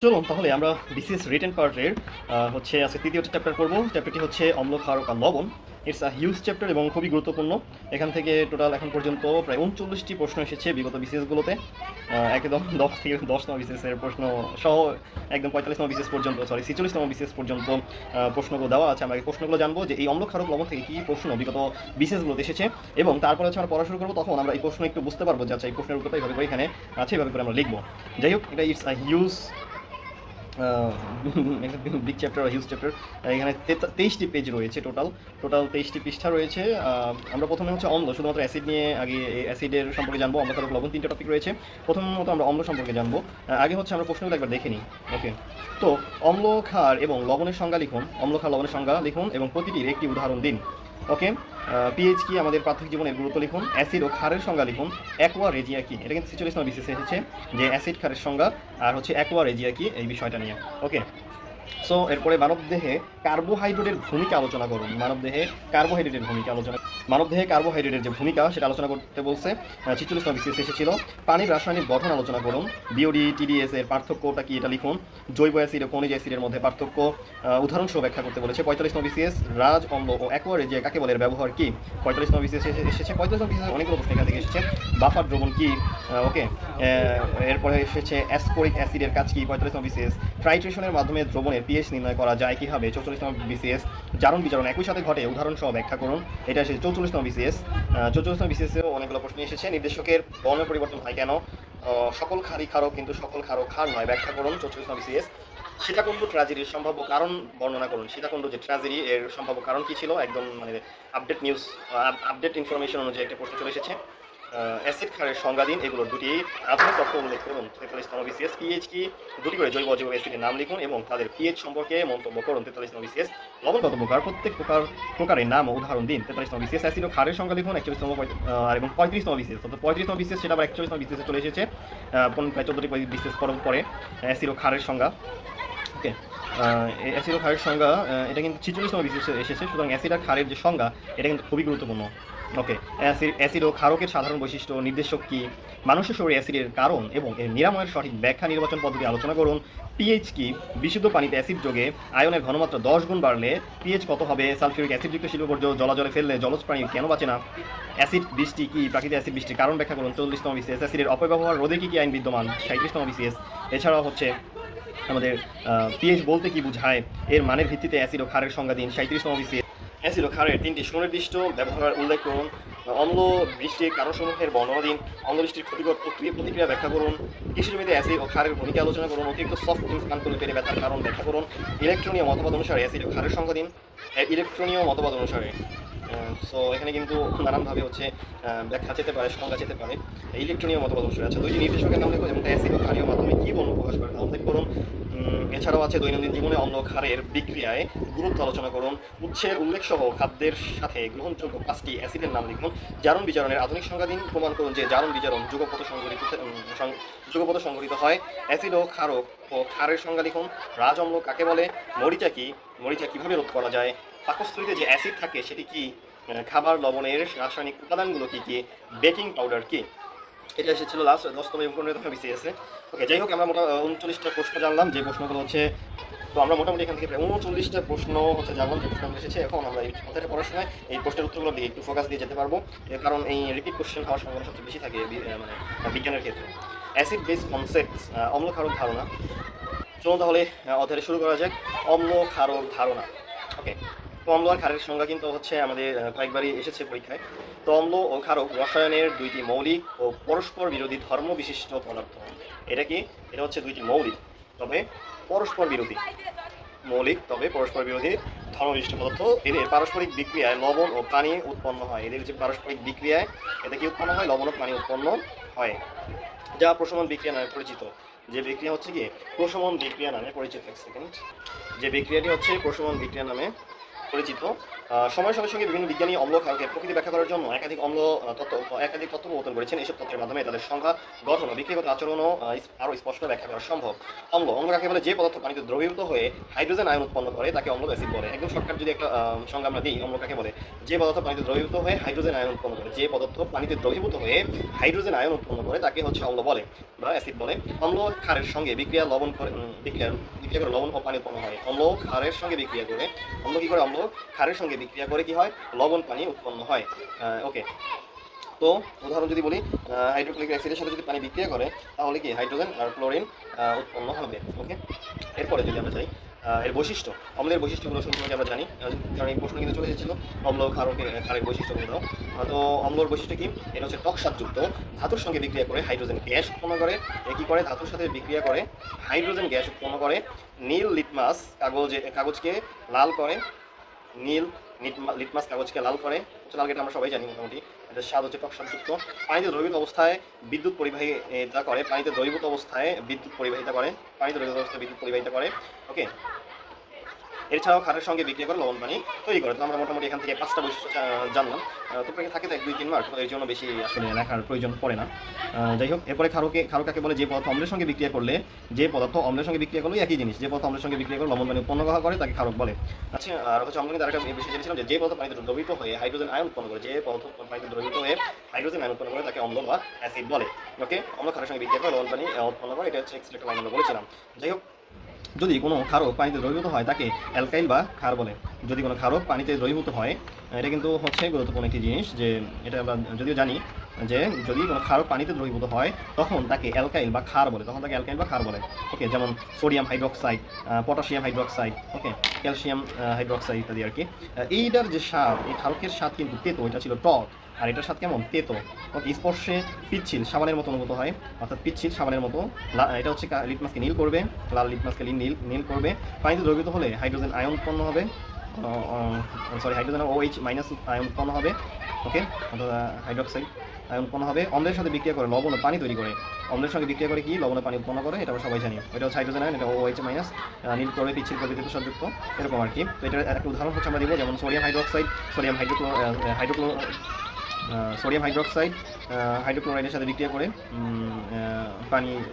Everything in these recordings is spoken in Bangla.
চলুন তাহলে আমরা বিসিএস রিটেন পার্টের হচ্ছে আজকে তৃতীয় চ্যাপ্টার করব। চ্যাপ্টারটি হচ্ছে অম্ল, ক্ষারক আর লবণ। ইটস আ হিউজ চ্যাপ্টার এবং খুবই গুরুত্বপূর্ণ। এখান থেকে টোটাল এখন পর্যন্ত প্রায় 39টি প্রশ্ন এসেছে বিগত বিসিএসগুলোতে। একদম 10 থেকে 10তম বিসিএসের প্রশ্ন সহ একদম 45তম বিসিএস পর্যন্ত, 46তম বিসিএস পর্যন্ত প্রশ্নগুলো দেওয়া আছে। আমরা এই প্রশ্নগুলো জানবো যে এই অম্ল, ক্ষারক, লবণ থেকে কী প্রশ্ন বিগত বিসিএসগুলোতে এসেছে, এবং তারপরে হচ্ছে আমরা পড়া শুরু করবো। তখন আমরা এই প্রশ্ন একটু বুঝতে পারবো যে আচ্ছা এই প্রশ্নের উত্তরটা এইভাবে করে এখানে আছে, এইভাবে করে আমরা লিখবো। যাই হোক, এটা ইটস আ হিউজ একটা বিগ চ্যাপ্টার, হিউজ চ্যাপ্টার। এখানে 23টি পেজ রয়েছে, টোটাল 23টি পৃষ্ঠা রয়েছে। আমরা প্রথমে হচ্ছে অম্ল, শুধুমাত্র অ্যাসিড নিয়ে আগে অ্যাসিডের সম্পর্কে জানবো। অম্ল, ক্ষারক, লবণ 3টা টপিক রয়েছে। প্রথমত আমরা অম্ল সম্পর্কে জানবো। আগে হচ্ছে আমরা প্রশ্নগুলো একবার দেখে নিই। ওকে, তো অম্ল, ক্ষার এবং লবণের সংজ্ঞা লিখুন। অম্ল, ক্ষার, লবণের সংজ্ঞা লিখুন এবং প্রতিটির একটি উদাহরণ দিন। ওকে, পিএইচ কি, আমাদের প্রাথমিক জীবনের গুরুত্ব লিখুন। অ্যাসিড ও ক্ষারের সংজ্ঞা লিখুন। অ্যাকোয়া রেজিয়া কি, এটা কিন্তু 46তম বিসিএসে এসেছে যে অ্যাসিড ক্ষারের সংজ্ঞা আর হচ্ছে অ্যাকোয়া রেজিয়া কি, এই বিষয়টা নিয়ে। ওকে, সো এরপরে মানবদেহে কার্বোহাইড্রেটের ভূমিকা আলোচনা করুন। মানবদেহে কার্বোহাইড্রেটের ভূমিকা আলোচনা, মানবদেহে কার্বোহাইড্রেটের যে ভূমিকা সেটা আলোচনা করতে বলছে। 46তম বিসিএস এসেছিল। পানির রাসায়নিক গঠন আলোচনা করুন। বিওডি, টিডিএস এর পার্থক্যটা কি, এটা লিখুন। জৈব অ্যাসিড ও খনিজ অ্যাসিডের মধ্যে পার্থক্য উদাহরণসহ ব্যাখ্যা করতে বলেছে। 45তম বিসিএস রাজ অম্ল ও অ্যাকোয়া রেজিয়া কাকে বলে, ব্যবহার কি। 45তম বিসিএস এসেছে। 45তম বিসিএস অনেকগুলো প্রশ্ন এখান থেকে এসেছে। বাফার দ্রবণ কি, ওকে। এরপরে এসেছে অ্যাসকোরিক অ্যাসিডের কাজ কি, 45তম বিসিএস। ট্রাইট্রেশনের মাধ্যমে দ্রবণের পিএইচ নির্ণয় করা যায় কিভাবে, 44তম বিসিএস। জারণ বিজারণ একই সাথে ঘটে, উদাহরণ সহ ব্যাখ্যা করুন। এটা এসেছে 44তম বিসিএস। 44তম বিসিএসেও অনেকগুলো প্রশ্ন এসেছে। নির্দেশকের বর্ণের পরিবর্তন হয় কেন, সকল ক্ষারই ক্ষারক কিন্তু সকল ক্ষারক ক্ষার নয়, ব্যাখ্যা করুন। 44তম বিসিএস। সীতাকুণ্ড ট্র্যাজেডির সম্ভাব্য কারণ বর্ণনা করুন। সীতাকুণ্ড যে ট্র্যাজেডি, এর সম্ভাব্য কারণ কী ছিল, একদম মানে আপডেট নিউজ, আপডেট ইনফরমেশন অনুযায়ী একটা প্রশ্ন চলে এসেছে। অ্যাসিড ক্ষারের সংজ্ঞা দিন, এগুলোর দুটি আধুনিক তথ্য উল্লেখ করুন। 43তম বিসিএস। পিএইচ কি, দুটি করে জৈব অজৈব অ্যাসিডের নাম লিখুন এবং তাদের পিএইচ সম্পর্কে মন্তব্য করুন। 43তম বিসিএস। লবণ কত প্রকার, প্রত্যেক প্রকারের নাম ও উদাহরণ দিন। 43তম বিসিএস। অ্যাসিড ও ক্ষারের সংজ্ঞা লিখুন। 41তম এবং 35তম বিসিএস। অর্থাৎ 35তম বিসিএস সেটা আবার 41তম বিসিএসে চলে এসেছে। প্রায় 14টি বিসিএস পরে অ্যাসিড ও ক্ষারের সংজ্ঞা। ওকে, অ্যাসিড ও ক্ষারের সংজ্ঞা এটা কিন্তু 46তম বিসিএসে এসেছে। সুতরাং অ্যাসিড আর ক্ষারের যে সংজ্ঞা এটা কিন্তু খুবই গুরুত্বপূর্ণ। ওকে, অ্যাসিড ও ক্ষারকের সাধারণ বৈশিষ্ট্য, নির্দেশক কি, মানুষের শরীরে অ্যাসিডের কারণ এবং এর নিরাময়ের সঠিক ব্যাখ্যা, নির্বাচন পদ্ধতি আলোচনা করুন। পিএইচ কি, বিশুদ্ধ পানিতে অ্যাসিড যোগে আয়নের ঘনমাত্রা 10 গুণ বাড়লে পিএইচ কত হবে। সালফিউরিক অ্যাসিডযুক্ত শিল্পবর্জ্য জলাজলে ফেললে জলজ প্রাণী কেন বাঁচে না। অ্যাসিড বৃষ্টি কি, প্রাকৃতিক অ্যাসিড বৃষ্টির কারণ ব্যাখ্যা করুন। 40তম বিসিএস। অ্যাসিডের অপব্যবহার রোধে কি আইন বিদ্যমান। 37তম বিসিএস। এছাড়াও হচ্ছে আমাদের পিএইচ বলতে কি বোঝায়, এর মানের ভিত্তিতে অ্যাসিড ও ক্ষারের সংজ্ঞা দিন। 37তম বিসিএস। অ্যাসিড ও ক্ষারের 3টি সুনির্দিষ্ট ব্যবহার উল্লেখ করুন। অম্ল বৃষ্টির কারণসমূহের বর্ণনা দিন। অম্ল বৃষ্টির ক্ষতিকর প্রতিক্রিয়া ব্যাখ্যা করুন। কৃষি জমিতে অ্যাসিড ও ক্ষারের ভূমিকা আলোচনা করুন। অতিরিক্ত সফট ড্রিঙ্কস পান করলে পেটে ব্যথার কারণ ব্যাখ্যা করুন। ইলেকট্রনীয় মতবাদ অনুসারে অ্যাসিড ও ক্ষারের সংজ্ঞা দিন। ইলেকট্রনীয় মতবাদ অনুসারে, সো এখানে কিন্তু নানানভাবে হচ্ছে ব্যাখ্যা যেতে পারে, সংজ্ঞা যেতে পারে। ইলেকট্রনীয় মতবাদ অনুসারে আচ্ছা 2টি নির্দেশকের নাম লিখুন এবং অ্যাসিড ও ক্ষারীয় মাধ্যমে কী বর্ণ প্রকাশ করে তা উল্লেখ করুন। এছাড়াও আছে দৈনন্দিন জীবনে অম্ল ক্ষারের বিক্রিয়ায় গুরুত্ব আলোচনা করুন। উৎসের উল্লেখ সহ খাদ্যের সাথে গ্রহণযোগ্য 5টি অ্যাসিডের নাম লিখুন। জারণ বিজারণের আধুনিক সংজ্ঞা দিন। প্রমাণ করুন যে জারণ বিজারণ যুগপথ সংঘটিত হয়। অ্যাসিড ও ক্ষারক ও ক্ষারের সংজ্ঞা লিখুন। রাজ অম্ল কাকে বলে, মরিচা কি, মরিচা কীভাবে রোধ করা যায়। পাকস্থলীতে যে অ্যাসিড থাকে সেটি কি, খাবার লবণের রাসায়নিক উপাদানগুলো কী কী, বেকিং পাউডার কি। এটা এসেছিল লাস্ট 10তম এবং 15তম বিসিএসে। ওকে, যাই হোক আমরা 39টা প্রশ্ন জানলাম, যে প্রশ্নগুলো হচ্ছে, তো আমরা মোটামুটি এখান থেকে প্রায় 39টা প্রশ্ন হচ্ছে জানলাম যে প্রশ্নগুলো এসেছে। এখন আমরা এই কথাটা পড়ার সময় এই প্রশ্নের উত্তরগুলো দিয়ে একটু ফোকাস দিয়ে যেতে পারবো, কারণ এই রিপিট কোশ্চেন হওয়ার সম্ভাবনা সবচেয়ে বেশি থাকে মানে বিজ্ঞানের ক্ষেত্রে। অ্যাসিড বেস কনসেপ্টস, অম্ল ক্ষারক ধারণা। চলুন তাহলে অধ্যায় শুরু করা যাক। অম্ল ক্ষারক ধারণা। ওকে, তো অম্ল আর ক্ষারের সংজ্ঞা কিন্তু হচ্ছে আমাদের কয়েকবারই এসেছে পরীক্ষায়। তো অম্ল ও ক্ষারক রসায়নের 2টি মৌলিক ও পরস্পর বিরোধী ধর্ম বিশিষ্ট পদার্থ। এটা কি, এটা হচ্ছে 2টি মৌলিক তবে পরস্পর বিরোধী, মৌলিক তবে পরস্পর বিরোধী ধর্ম বিশিষ্ট পদার্থ। এদের পারস্পরিক বিক্রিয়ায় লবণ ও পানি উৎপন্ন হয়। এদের যে পারস্পরিক বিক্রিয়ায় এতে কি উৎপন্ন হয়, লবণ ও পানি উৎপন্ন হয়, যা প্রশমন বিক্রিয়া নামে পরিচিত। যে বিক্রিয়া হচ্ছে কি, প্রশমন বিক্রিয়া নামে পরিচিত। এক সেকেন্ড, যে বিক্রিয়াটি হচ্ছে প্রশমন বিক্রিয়া নামে পরিচিত। সময়ের সঙ্গে সঙ্গে বিভিন্ন বিজ্ঞানী অম্ল ক্ষারকের প্রকৃতি ব্যাখ্যা করার জন্য একাধিক তত্ত্ব প্রবর্তন করেছেন। এসব তত্ত্বের মাধ্যমে তাদের সংখ্যা, গঠন ও বিক্রিয়াগত আচরণও আরও স্পষ্ট ব্যাখ্যা করা সম্ভব। অম্ল কাকে বলে? যে পদার্থ পানিতে দ্রবীভূত হয়ে হাইড্রোজেন আয়ন উৎপন্ন করে তাকে অম্ল বা অ্যাসিড বলে। একদম শর্টকাট যদি একটা সংজ্ঞা আমরা দিই, অম্ল কাকে বলে? যে পদার্থ পানিতে দ্রবীভূত হয়ে হাইড্রোজেন আয়ন উৎপন্ন করে, যে পদার্থ পানিতে দ্রবীভূত হয়ে হাইড্রোজেন আয়ন উৎপন্ন করে তাকে হচ্ছে অম্ল বলে বা অ্যাসিড বলে। অম্ল ক্ষারের সঙ্গে বিক্রিয়া করে লবণ ও পানি উৎপন্ন হয়। অম্ল ক্ষারের সঙ্গে বিক্রিয়া করে অম্ল কি করে? অম্ল ক্ষারের সঙ্গে বিক্রিয়া করে কি হয়? লবণ পানি উৎপন্ন হয়। ওকে, তো উদাহরণ যদি বলি, হাইড্রোক্লোরিক অ্যাসিডের সাথে যদি পানি বিক্রিয়া করে তাহলে কি হাইড্রোজেন আর ক্লোরিন উৎপন্ন হবে। ওকে, এরপরে যদি আমরা যাই এর বৈশিষ্ট্য, অম্লের বৈশিষ্ট্যগুলো সম্পর্কে আমরা জানি, কারণ এই প্রশ্ন কিন্তু চলে এসেছিল অম্ল ক্ষারের বৈশিষ্ট্যগুলো দাও। তো অম্লর বৈশিষ্ট্য কি? এটা হচ্ছে টক স্বাদযুক্ত, ধাতুর সঙ্গে বিক্রিয়া করে হাইড্রোজেন গ্যাস উৎপন্ন করে। এ কি করে? ধাতুর সাথে বিক্রিয়া করে হাইড্রোজেন গ্যাস উৎপন্ন করে। নীল লিটমাস কাগজকে লাল করে। নীল লিটমাস কাগজকে লাল করে। লাল এটা আমরা সবাই জানি মোটামুটি। এটা স্বাদ হচ্ছে টক স্বাদযুক্ত। পানিতে দ্রবীভূত অবস্থায় বিদ্যুৎ পরিবাহিতা করে। পানিতে দ্রবীভূত অবস্থায় বিদ্যুৎ পরিবাহিতা করে। ওকে, এছাড়াও ক্ষারের সঙ্গে বিক্রিয়া করে লবণ পানি তৈরি করে। তো আমরা মোটামুটি এখান থেকে 5টা বৈশিষ্ট্য জানলাম। তো থাকে তো 1, 2, 3 মার্ক, এর জন্য বেশি আসলে লেখার প্রয়োজন পড়ে না। যাই হোক, এরপরে ক্ষার কাকে বলে? যে পদার্থ অম্লের সঙ্গে বিক্রিয়া করলে একই জিনিস, যে পদার্থ অম্লের সঙ্গে বিক্রিয়া করে লবণ পানি উৎপন্ন করে তাকে ক্ষারক বলে। আচ্ছা, আর হচ্ছে আমরা কিন্তু আরেকটা বিষয় জেনেছিলাম যে পদার্থ পানিতে দ্রবীভূত হয়ে হাইড্রোজেন আয়ন উৎপন্ন করে, তাকে অম্ল বা অ্যাসিড বলে। ওকে, অম্ল ক্ষারের সঙ্গে বিক্রিয়া করে লবণ পানি উৎপন্ন করে, এটা হচ্ছে একটা লাইন আমরা বলেছিলাম। যাই হোক, যদি কোনো ক্ষারক পানিতে দ্রবীভূত হয় তাকে অ্যালকাইল বা ক্ষার বলে। যদি কোনো ক্ষারক পানিতে দ্রবীভূত হয়, এটা কিন্তু হচ্ছে গুরুত্বপূর্ণ একটি জিনিস, যে এটা আমরা যদিও জানি যে যদি কোনো ক্ষারক পানিতে দ্রবীভূত হয় তখন তাকে অ্যালকাইল বা ক্ষার বলে। ওকে, যেমন সোডিয়াম হাইড্রোক্সাইড, পটাশিয়াম হাইড্রোক্সাইড, ওকে, ক্যালসিয়াম হাইড্রোক্সাইড ইত্যাদি আর কি। এইটার যে স্বাদ, এই ক্ষারকের স্বাদ কিন্তু তেতো, এটা ছিল টক, আর এটার স্বাদ কেমন? তেতো। ওকে, স্পর্শে পিচ্ছিল সাবানের মতো অনুভূত হয়, অর্থাৎ পিচ্ছিল সাবানের মতো। এটা হচ্ছে লিটমাসকে নীল করবে, লাল লিটমাসকে নীল করবে। পানিতে দ্রবীভূত হলে হাইড্রোজেন আয়ন উৎপন্ন হবে, হাইড্রোজেন OH মাইনাস আয়ন উৎপন্ন হবে। ওকে, অর্থাৎ হাইড্রোক্সাইড আয়ন উৎপন্ন হবে। অম্লের সাথে বিক্রিয়া করে লবণ ও পানি তৈরি করে। অম্লের সঙ্গে বিক্রিয়া করে কি? লবণ ও পানি উৎপন্ন করে, এটা আমরা সবাই জানি। এটা হচ্ছে হাইড্রোজেন আয়ন, এটা OH মাইনাস, নীল করবে, পিচ্ছিল করবে, তেতুসারযুক্ত, এরকম আর কি। তো এটার একটা উদাহরণ হচ্ছে আমরা দিব, যেমন সোডিয়াম হাইড্রোক্লোরাইডের সাথে বিক্রিয়া করে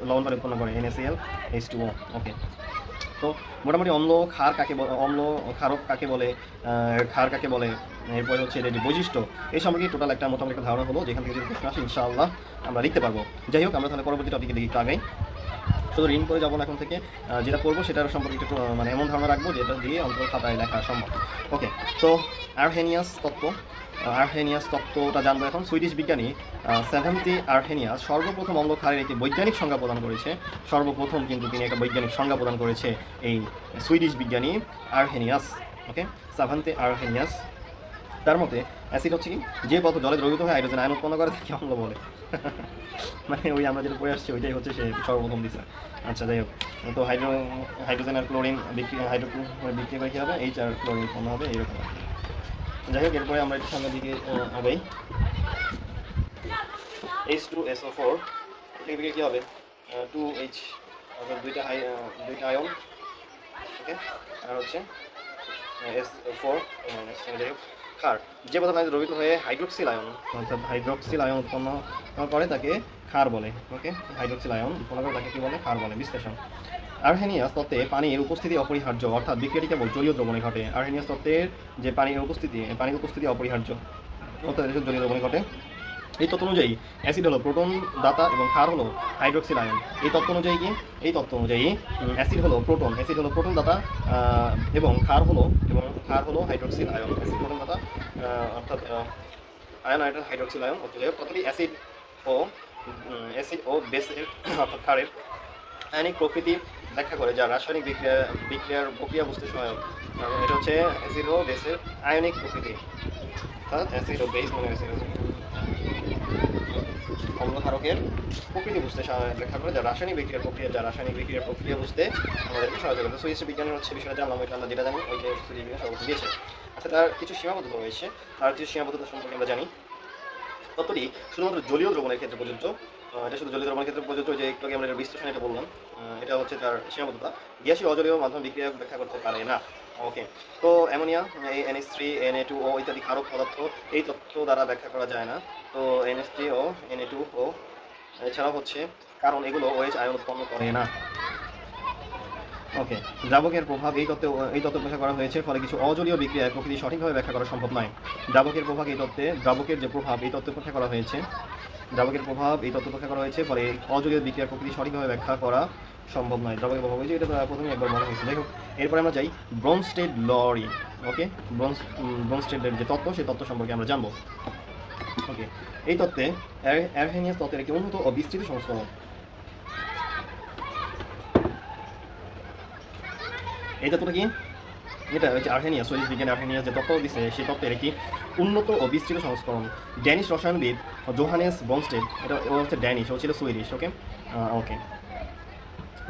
লবণ পানি উৎপন্ন করে, NaCl H2O। ওকে, তো মোটামুটি ক্ষারক কাকে বলে, এরপরে হচ্ছে এদের যে বৈশিষ্ট্য, এই সম্পর্কে টোটাল একটা মোটামুটি একটা ধারণা হলো, যেখান থেকে যদি প্রশ্ন আসে ইনশাআল্লাহ আমরা লিখতে পারবো। যাই হোক, আমরা তাহলে পরবর্তী টপিকে দিকে একটু আগাই। শুধু রিং করে যাবো না এখন থেকে, যেটা করবো সেটার সম্পর্কে একটু মানে এমন ধারণা রাখবো যেটা দিয়ে অন্তত খাতায় লেখা সম্ভব। ওকে, তো আর্হেনিয়াস তত্ত্বটা জানবো এখন। সুইডিশ বিজ্ঞানী সেভেন্টি আর্হেনিয়াস সর্বপ্রথম অম্ল ক্ষারের একটি বৈজ্ঞানিক সংজ্ঞা প্রদান করেছে। সর্বপ্রথম কিন্তু তিনি একটা বৈজ্ঞানিক সংজ্ঞা প্রদান করেছে, এই সুইডিশ বিজ্ঞানী আর্হেনিয়াস। ওকে, সেভেন্টি আর্হেনিয়াস। তার মতে অ্যাসিড হচ্ছে কি? যে পদার্থ জলে দ্রবীভূত হয়ে হাইড্রোজেন আয়ন উৎপন্ন করে তাকে অম্ল বলে। মানে ওই আমরা যেটা পড়ে আসছি ওইটাই হচ্ছে সে সর্বপ্রথম দিচ্ছে। আচ্ছা, যাই হোক, তো হাইড্রোজেন আর ক্লোরিন বিক্রিয়া করে কী হবে? H আর ক্লোরিন উৎপন্ন হবে, এইরকম। যাই হোক, এরপরে আমরা একটু সামনের দিকে আগাই। H2SO4 থেকে কী হবে? 2H, অর্থাৎ দুইটা আয়ন। ওকে, আর হচ্ছে S4 মাইনাস। যাই হোক, ক্ষার, যে পদার্থ পানিতে দ্রবীভূত হয়ে হাইড্রোক্সিল আয়ন উৎপন্ন করে তাকে ক্ষার বলে। ওকে, হাইড্রোক্সিল আয়ন উৎপন্ন করে তাকে কী বলে? ক্ষার বলে। বিশ্লেষণ, আর্হেনিয়াস তত্ত্বে পানির উপস্থিতি অপরিহার্য, অর্থাৎ বিক্রিয়াটি কেবল জলীয় দ্রবণে ঘটে। আর্হেনিয়াস তত্ত্বের যে পানির উপস্থিতি অপরিহার্য, অর্থাৎ জলীয় দ্রবণে ঘটে। এই তত্ত্ব অনুযায়ী অ্যাসিড হলো প্রোটন দাতা এবং ক্ষার হলো হাইড্রোক্সিল আয়ন। এই তত্ত্ব অনুযায়ী অ্যাসিড হলো প্রোটন দাতা এবং ক্ষার হলো হাইড্রোক্সিল আয়ন। অ্যাসিড প্রোটন দাতা, অর্থাৎ আয়ন হাইড্রোক্সিল আয়ন। ওকে, যাই হোক, তত্ত্বটি অ্যাসিড ও বেসের অর্থাৎ ক্ষারের আয়নিক প্রকৃতি ব্যাখ্যা করে, যা রাসায়নিক প্রক্রিয়া বুঝতে সহায়ক। এটা হচ্ছে অ্যাসিড ও বেসের আয়নিক প্রকৃতি, অর্থাৎ অ্যাসিড ও বেস মানে অম্ল ক্ষারকের প্রকৃতি বুঝতে ব্যাখ্যা করে, যা রাসায়নিক বিক্রিয়ার প্রক্রিয়া বুঝতে আমাদেরকে সহায়তা করে। সুইডিশ বিজ্ঞানের হচ্ছে বিষয়টা জানলাম, ওইটা আমরা যেটা জানি ওইটাই সুইডিশ বিজ্ঞান সর্বপ্রথম দিয়েছে। আচ্ছা, তার কিছু সীমাবদ্ধতা রয়েছে, সম্পর্কে আমরা জানি। তত্ত্বটি শুধুমাত্র জলীয় দ্রবণের ক্ষেত্রে প্রযোজ্য। এটা শুধু জলীয় দ্রবণের ক্ষেত্রে প্রযোজ্য, যে একটু আগে আমরা বিশ্লেষণ এটা বললাম। এটা হচ্ছে তার সীমাবদ্ধতা। গ্যাসীয় অজলীয় মাধ্যমে বিক্রিয়া ব্যাখ্যা করতে পারে না। ওকে, তো অ্যামোনিয়া, এই NH3, Na2O ইত্যাদি ক্ষারক পদার্থ এই তত্ত্ব দ্বারা ব্যাখ্যা করা যায় না। তো NH3O, Na2O এছাড়াও হচ্ছে কারণ এগুলো OH আয়ন উৎপন্ন করে না। ওকে, দ্রাবকের প্রভাব এই তত্ত্ব ব্যাখ্যা করা হয়েছে, ফলে কিছু অজলীয় বিক্রিয়ায় প্রকৃতি সঠিকভাবে ব্যাখ্যা করা সম্ভব নয়। দ্রাবকের প্রভাব এই তত্ত্বে দ্রাবকের যে প্রভাব এই তত্ত্বে ব্যাখ্যা করা হয়েছে, দ্রাবকের প্রভাব এই তত্ত্ব ব্যাখ্যা করা হয়েছে, ফলে অজলীয় বিক্রিয়ার প্রকৃতি সঠিকভাবে ব্যাখ্যা করা সম্ভব নয়। দ্রাবকের প্রভাব হয়েছে, এটা প্রথমে একবার মনে হয়েছে। যাই হোক, এরপরে আমরা যাই ব্রনস্টেড লরি। ওকে, ব্রনস্টেডের যে তত্ত্ব সেই তত্ত্ব সম্পর্কে আমরা জানবো। ওকে, এই তত্ত্বে অ্যারহেনিয়াস তত্ত্বের একটি উন্নত ও বিস্তৃত সংস্করণ। এই তত্ত্বটা কি? এটা হচ্ছে আর্হেনিয়াস, সুইডিশ বিজ্ঞানী আর্হেনিয়াস যে তত্ত্ব দিচ্ছে সেই তত্ত্বের একটি উন্নত ও বিস্তৃত সংস্করণ। ড্যানিশ রসায়নবিদ জোহানেস ব্রনস্টেড, এটা ও হচ্ছে ড্যানিশ, ও ছিল সুইডিশ। ওকে, ওকে,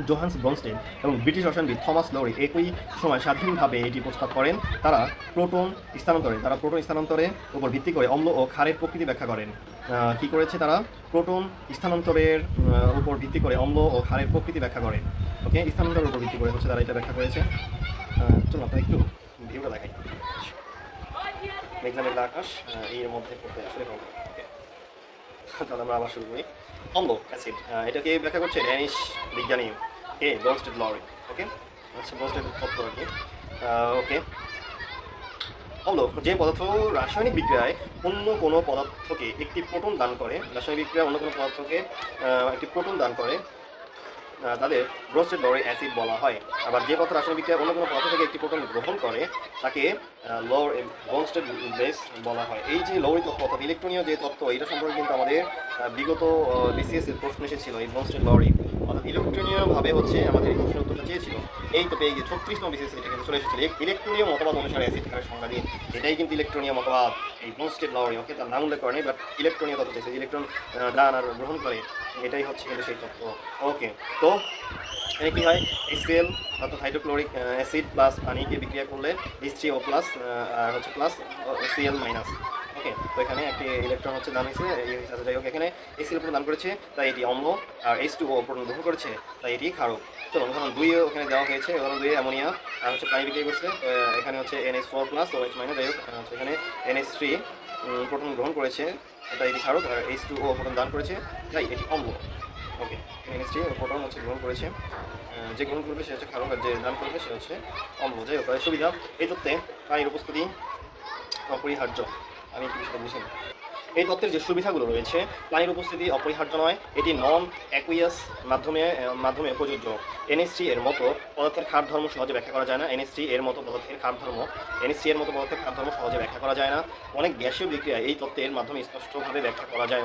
জোহান্স ব্রনস্টেড এবং ব্রিটিশ রসায়নবিদ থমাস লরি একই সময় স্বাধীনভাবে এটি প্রস্তাব করেন। তারা প্রোটন স্থানান্তরের উপর ভিত্তি করে অম্ল ও ক্ষারের প্রকৃতি ব্যাখ্যা করেন। কি করেছে তারা? প্রোটন স্থানান্তরের উপর ভিত্তি করে অম্ল ও ক্ষারের প্রকৃতি ব্যাখ্যা করেন। ওকে, স্থানান্তরের উপর ভিত্তি করে হচ্ছে তারা এটা ব্যাখ্যা করেছে। চলুন আপনার একটু ভিউটা দেখাই। মেঘলা মেঘলা আকাশ, এর মধ্যে পড়তে আসলে হবে। তাহলে আমরা আবার শুরু করি। অম্ল, অ্যাসিড, এটাকে ব্যাখ্যা করছে ড্যানিশ বিজ্ঞানী ব্রনস্টেড লরি। ওকে, আচ্ছা, ব্রনস্টেডের তত্ত্ব আর কি। ওকে, অম্ল যে পদার্থ রাসায়নিক বিক্রিয়ায় অন্য কোনো পদার্থকে একটি প্রোটন দান করে, রাসায়নিক বিক্রিয়ায় অন্য কোনো পদার্থকে একটি প্রোটন দান করে, তাদের ব্রনস্টেড লরি অ্যাসিড বলা হয়। আবার যে পদার্থ রাসায়নিক বিক্রিয়ায় অন্য কোনো পদার্থ থেকে একটি প্রোটন গ্রহণ করে তাকে ব্রনস্টেড বেস বলা হয়। এই যে লরি তত্ত্ব অর্থাৎ ইলেকট্রনীয় যে তত্ত্ব, এটা সম্পর্কে কিন্তু আমাদের বিগত BCS এর প্রশ্ন এসেছিল। এই ব্রনস্টেড লরি অর্থাৎ ইলেকট্রনীয়ভাবে হচ্ছে আমাদের এই প্রশ্নের উত্তরটা চেয়েছিল। এই তো পেয়ে গিয়ে 36তম BCS এটা কিন্তু চলে এসেছিল ইলেকট্রনীয় মতবাদ অনুসারে অ্যাসিড ক্ষারের সংজ্ঞা দিয়ে। এটাই কিন্তু ইলেকট্রনীয় মতবাদ, এই ব্রনস্টেড লরি। ওকে, তার নাম উল্লেখ করেনি, বাট ইলেকট্রনীয় তত্ত্ব চেয়েছে, ইলেকট্রন দান আর গ্রহণ করে, এটাই হচ্ছে কিন্তু সেই তত্ত্ব। ওকে, তো এখানে কী হয়? HCl অর্থাৎ হাইড্রোক্লোরিক অ্যাসিড প্লাস পানিকে বিক্রিয়া করলে H3O প্লাস আর হচ্ছে প্লাস Cl মাইনাস। ওকে, তো এখানে একটি ইলেকট্রন হচ্ছে দান হয়েছে, যাই হোক এখানে HCl প্রোটন দান করেছে তাই এটি অম্ল, আর H2O প্রোটন গ্রহণ করেছে তাই এটি ক্ষারক। চলো, উদাহরণ 2 ওখানে দেওয়া হয়েছে, উদাহরণ 2 অ্যামোনিয়া আর হচ্ছে পানি বিক্রিয়া করছে, এখানে হচ্ছে NH4 প্লাস OH মাইনাস, যাই হোক হচ্ছে এখানে NH3 প্রোটন গ্রহণ করেছে তাই এটি ক্ষারক, আর H2O প্রোটন দান করেছে তাই এটি অম্ল। ওকে, NH3 প্রোটন হচ্ছে গ্রহণ করেছে, যে গ্রহণ করবে সে হচ্ছে ক্ষারক, আর যে দান করবে সে হচ্ছে অম্ল। যাই হোক, সুবিধা এই তত্ত্বে পানির উপস্থিতি অপরিহার্য। আমি একটু বিষয়টা বুঝি। এই তত্ত্বের যে সুবিধাগুলো রয়েছে, পানির উপস্থিতি অপরিহার্য নয়, এটি নন অ্যাকুয়াস মাধ্যমে প্রযোজ্য। NH3 এর মতো পদার্থের ক্ষার ধর্ম সহজে ব্যাখ্যা করা যায় না। NH3 এর মতো পদার্থের ক্ষার ধর্ম সহজে ব্যাখ্যা করা যায় না। অনেক গ্যাসীয় বিক্রিয়া এই তত্ত্বের মাধ্যমে স্পষ্টভাবে ব্যাখ্যা করা যায়।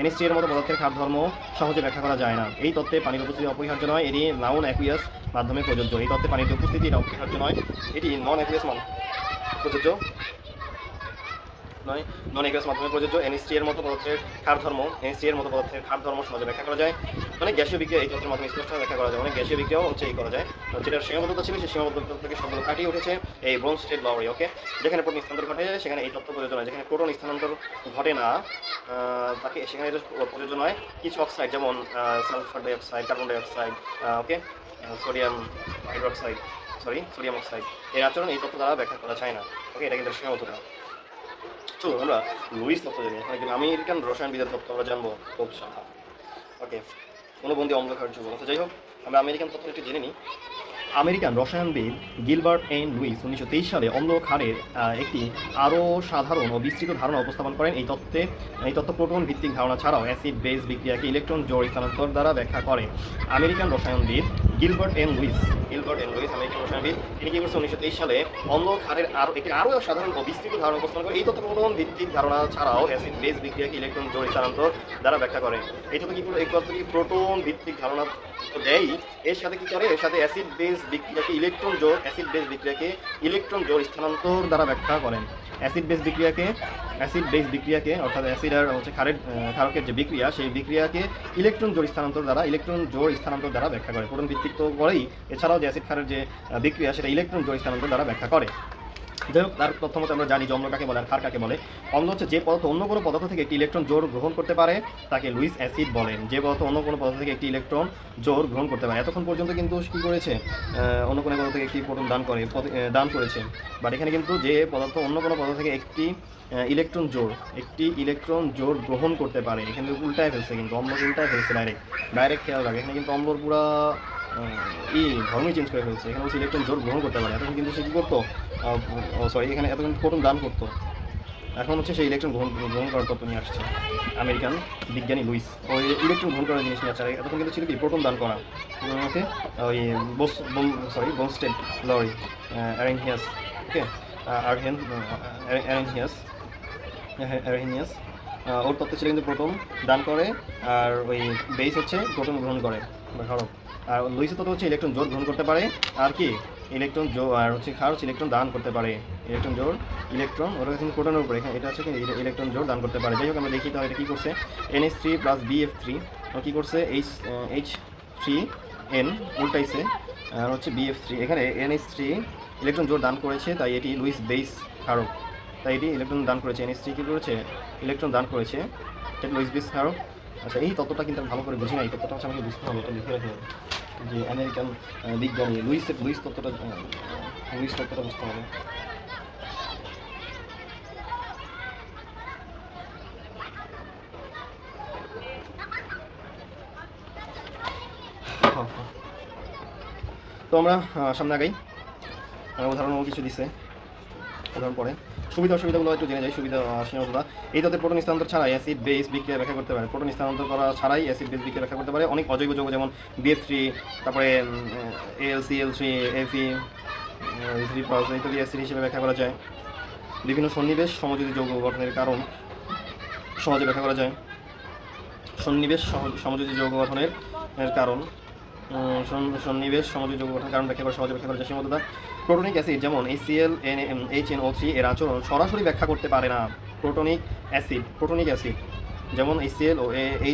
NH3 এর মতো পদার্থের ক্ষার ধর্ম সহজে ব্যাখ্যা করা যায় না। এই তত্ত্বে পানির উপস্থিতি অপরিহার্য নয়, এটি নন অ্যাকুয়াস মাধ্যমে প্রযোজ্য। এই তত্ত্বে পানির উপস্থিতি অপরিহার্য নয়, এটি নন অ্যাকুয়াস প্রযোজ্য মাধ্যমে প্রযোজ্য। NH3 এর মতো পদার্থের ক্ষার ধর্ম সহজে ব্যাখ্যা করা যায়। অনেক গ্যাসীয় বিক্রিয়া এই তত্ত্বের মাধ্যমে স্পষ্টভাবে ব্যাখ্যা করা যায়। অনেক গ্যাসীয় বিক্রিয়াও হচ্ছে এই করা যায়, যেটার সীমাবদ্ধতা ছিল সেই সীমাবদ্ধতা থেকে সবগুলো কাটিয়ে উঠেছে এই ব্রনস্টেড লরি। ওকে, যেখানে প্রোটন স্থানান্তর ঘটে সেখানে এই তত্ত্ব প্রযোজ্য নয়, যেখানে প্রোটন স্থানান্তর ঘটে না তাকে সেখানে এটা প্রযোজ্য নয়। কিছু অক্সাইড যেমন সালফার ডাইঅক্সাইড, কার্বন ডাইঅক্সাইড, ওকে, সোডিয়াম অক্সাইড, এর আচরণ এই তত্ত্ব দ্বারা ব্যাখ্যা করা যায় না। ওকে, এটা কিন্তু সীমাবদ্ধতা। চলো আমরা লুইস তত্ত্ব জানি, এখানে আমেরিকান রসায়নবিদের তত্ত্ব আমরা জানবো খুব সাথা। ওকে, অনুবন্ধী অম্ল ক্ষার যুগ। যাই হোক, আমরা আমেরিকান তত্ত্ব একটু জেনে নিই। আমেরিকান রসায়নবিদ গিলবার্ট এন লুইস 1923 সালে অম্ল ক্ষারের একটি আরও সাধারণ ও বিস্তৃত ধারণা উপস্থাপন করেন। এই তত্ত্ব প্রোটন ভিত্তিক ধারণা ছাড়াও অ্যাসিড বেস বিক্রিয়াকে ইলেকট্রন জোড় স্থানান্তর দ্বারা ব্যাখ্যা করে। আমেরিকান রসায়নবিদ গিলবার্ট এন লুইস আমেরিকান রসায়নবিদ, তিনি কি করছেন 1923 সালে অম্ল ক্ষারের একটি আরও সাধারণ ও বিস্তৃত ধারণা উপস্থাপন করে। এই তত্ত্ব প্রোটন ভিত্তিক ধারণা ছাড়াও অ্যাসিড বেস বিক্রিয়াকে ইলেকট্রন জোড় স্থানান্তর দ্বারা ব্যাখ্যা করে। এই তত্ত্ব কি করে? এই তত্ত্ব কি প্রোটন ভিত্তিক ধারণা তো দেয়, এর সাথে কি করে? এর সাথে অ্যাসিড বেস বিক্রিয়াকে ইলেকট্রন জোড় স্থানান্তর দ্বারা ব্যাখ্যা করেন। অ্যাসিড বেস বিক্রিয়াকে অর্থাৎ অ্যাসিড আর হচ্ছে ক্ষারকের যে বিক্রিয়া, সেই বিক্রিয়াকে ইলেকট্রন জোড় স্থানান্তর দ্বারা ব্যাখ্যা করে। প্রোটন ভিত্তিক তো করেই, এছাড়াও যে অ্যাসিড ক্ষারের যে বিক্রিয়া সেটা ইলেকট্রন জোড় স্থানান্তর দ্বারা ব্যাখ্যা করে। যাই হোক, তার প্রথমত আমরা জানি যে অম্ল কাকে বলে আর ক্ষার কাকে বলে। অম্ল হচ্ছে যে পদার্থ অন্য কোনো পদার্থ থেকে একটি ইলেকট্রন জোর গ্রহণ করতে পারে তাকে লুইস অ্যাসিড বলেন। যে পদার্থ অন্য কোনো পদার্থ থেকে একটি ইলেকট্রন জোর গ্রহণ করতে পারে। এতক্ষণ পর্যন্ত কিন্তু কী করেছে, অন্য কোনো পদার্থ থেকে একটি প্রোটন দান করেছে। বাট এখানে কিন্তু যে পদার্থ অন্য কোনো পদার্থ থেকে একটি ইলেকট্রন জোর গ্রহণ করতে পারে, এখানে উল্টায় ফেলছে, কিন্তু অম্লকে উল্টায় ফেলছে ডাইরেক্ট খেয়াল রাখে। এখানে কিন্তু অম্লর পুরা ধর্মই চেঞ্জ করে ফেলছে। এখানে হচ্ছে ইলেকট্রন জোর গ্রহণ করতে পারে। এতক্ষণ কিন্তু সে কী করতো, এখানে এতক্ষণ প্রোটন দান করতো, এখন হচ্ছে সেই ইলেকট্রন গ্রহণ করার তত্ত্ব নিয়ে আসছে আমেরিকান বিজ্ঞানী লুইস। ওই ইলেকট্রন গ্রহণ করার জিনিস নিয়ে আসছে। এতক্ষণ কিন্তু ছিল কি, প্রোটন দান করা। ওকে, ওই বনস্টেড লরি অ্যারেনহিয়াস, ওকে, অ্যারেনহিয়াস ওর তত্ত্ব ছিল কিন্তু প্রোটন দান করে, আর ওই বেস হচ্ছে প্রোটন গ্রহণ করে বা ক্ষারক। আর লুইসের তত্ত্ব হচ্ছে ইলেকট্রন জোর গ্রহণ করতে পারে, আর কি ইলেকট্রন জোর, আর হচ্ছে ক্ষার হচ্ছে ইলেকট্রন দান করতে পারে। ইলেকট্রন ওরা কিন্তু প্রোটনের উপরে, এখানে এটা হচ্ছে কি ইলেকট্রন জোর দান করতে পারে। যাই হোক, আমরা দেখি তাহলে এটা কী করছে, NH3 + BF3 কী করছে, H3N উল্টাইছে, আর হচ্ছে BF3, এখানে NH3 ইলেকট্রন জোর দান করেছে, তাই এটি লুইস বেস ক্ষারক। তাই এটি ইলেকট্রন দান করেছে, NH3 কী করেছে, ইলেকট্রন দান করেছে, এটা লুইস বেস ক্ষারক। আচ্ছা, এই তত্ত্বটা কিন্তু আমি ভালো করে বুঝি না, এই তত্ত্বটা হচ্ছে আমাকে বুঝতে হবে, এটা লিখে রাখতে হবে যে আমেরিকান বিজ্ঞানী লুইস তত্ত্বটা বুঝতে হবে। তো আমরা সামনে আগাই। উদাহরণও কিছু দিছে, উদাহরণ পরে সুবিধা অসুবিধাগুলো একটু জেনে যাই। সুবিধা সীমাবদ্ধতা, এই তত্ত্বে প্রোটন স্থানান্তর ছাড়াই অ্যাসিড বেস বিক্রিয়া ব্যাখ্যা করতে পারে। প্রোটন স্থানান্তর করা ছাড়াই অ্যাসিড বেস বিক্রিয়া ব্যাখ্যা করতে পারে। অনেক অজৈব যৌগ যেমন BF3, তারপরে AlCl3, Fe3+ ইত্যাদি অ্যাসিড হিসেবে ব্যাখ্যা করা যায়। বিভিন্ন সন্নিবেশ সমযোজী যৌগ গঠনের কারণ সহজে ব্যাখ্যা করা যায়। সন্নিবেশ সমযোজী যৌগ গঠনের কারণ ব্যাখ্যা করে সহজে ব্যাখ্যা করা যায়। সীমাবদ্ধতা, প্রোটনিক অ্যাসিড যেমন HCl, HNO3 এর আচরণ সরাসরি ব্যাখ্যা করতে পারে না। প্রোটনিক অ্যাসিড যেমন HCl ও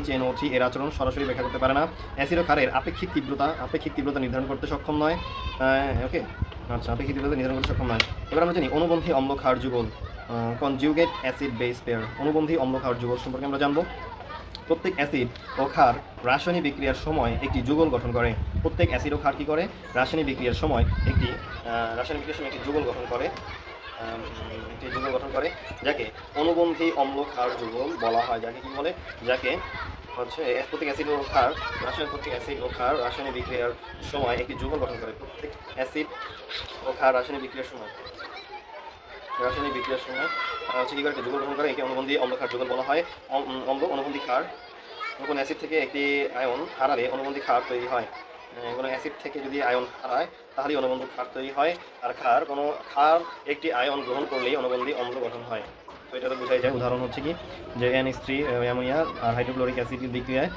HNO3 এর আচরণ সরাসরি ব্যাখ্যা করতে পারে না। অ্যাসিড ও ক্ষারের আপেক্ষিক তীব্রতা নির্ধারণ করতে সক্ষম নয়। ওকে, আচ্ছা, আপেক্ষিক তীব্রতা নির্ধারণ করতে সক্ষম নয়। এবার আমরা জানি অনুবন্ধী অম্ল ক্ষার যুগল, কনজুগেট অ্যাসিড বেস পেয়ার। অনুবন্ধী অম্ল ক্ষার যুগল সম্পর্কে আমরা জানবো। প্রত্যেক অ্যাসিড ও ক্ষার রাসায়নিক বিক্রিয়ার সময় একটি যুগল গঠন করে। প্রত্যেক অ্যাসিড ও ক্ষার কী করে, রাসায়নিক বিক্রিয়ার সময় একটি যুগল গঠন করে, যাকে অনুবন্ধী অম্ল ক্ষার যুগল বলা হয়। যাকে কী বলে, যাকে হচ্ছে প্রত্যেক অ্যাসিড ও ক্ষার রাসায়নিক বিক্রিয়ার সময় একটি যুগল গঠন করে। প্রত্যেক অ্যাসিড ও ক্ষার রাসায়নিক বিক্রিয়ার সময় হচ্ছে কী করে, একটা যুগল গঠন করে, একে অনুবন্ধী অম্ল ক্ষার যুগল বলা হয়। অনুবন্ধী ক্ষার কোনো অ্যাসিড থেকে একটি আয়ন হারালে অনুবন্ধী ক্ষার তৈরি হয়। কোনো অ্যাসিড থেকে যদি আয়ন হারায় তাহলেই অনুবন্ধী ক্ষার তৈরি হয়। আর ক্ষার একটি আয়ন গ্রহণ করলেই অনুবন্ধী অম্ল গঠন হয়। তো এটা তো বোঝাই যায়। উদাহরণ হচ্ছে কি, যে NH3 অ্যামোনিয়া আর হাইড্রোক্লোরিক অ্যাসিডের বিক্রিয়ায়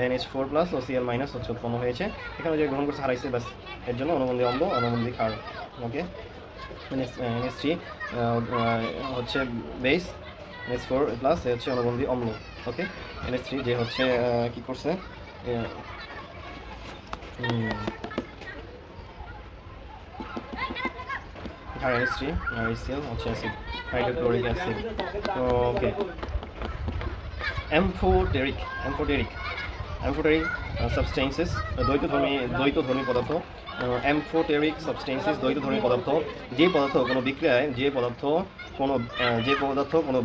NH4+ ও Cl- হচ্ছে উৎপন্ন হয়েছে। এখানে যে গ্রহণ করছে হারাইছে, ব্যাস, এর জন্য অনুবন্ধী অম্ল, অনুবন্ধী ক্ষার। ওকে, NH3 হচ্ছে বেস, NH4+ হচ্ছে অনুবন্ধী অম্ল। ওকে, NH3 যে হচ্ছে কী করছে, NH3 আর HCl হচ্ছে অ্যাসিড, হাইড্রোক্লোরিক অ্যাসিড। ওকে, অ্যাম্ফোটেরিক সাবস্টেন্সেস, দ্বৈতধর্মী পদার্থ। অ্যাম্ফোটেরিক সাবস্টেন্সেস দ্বৈতধর্মী পদার্থ, যে পদার্থ কোনো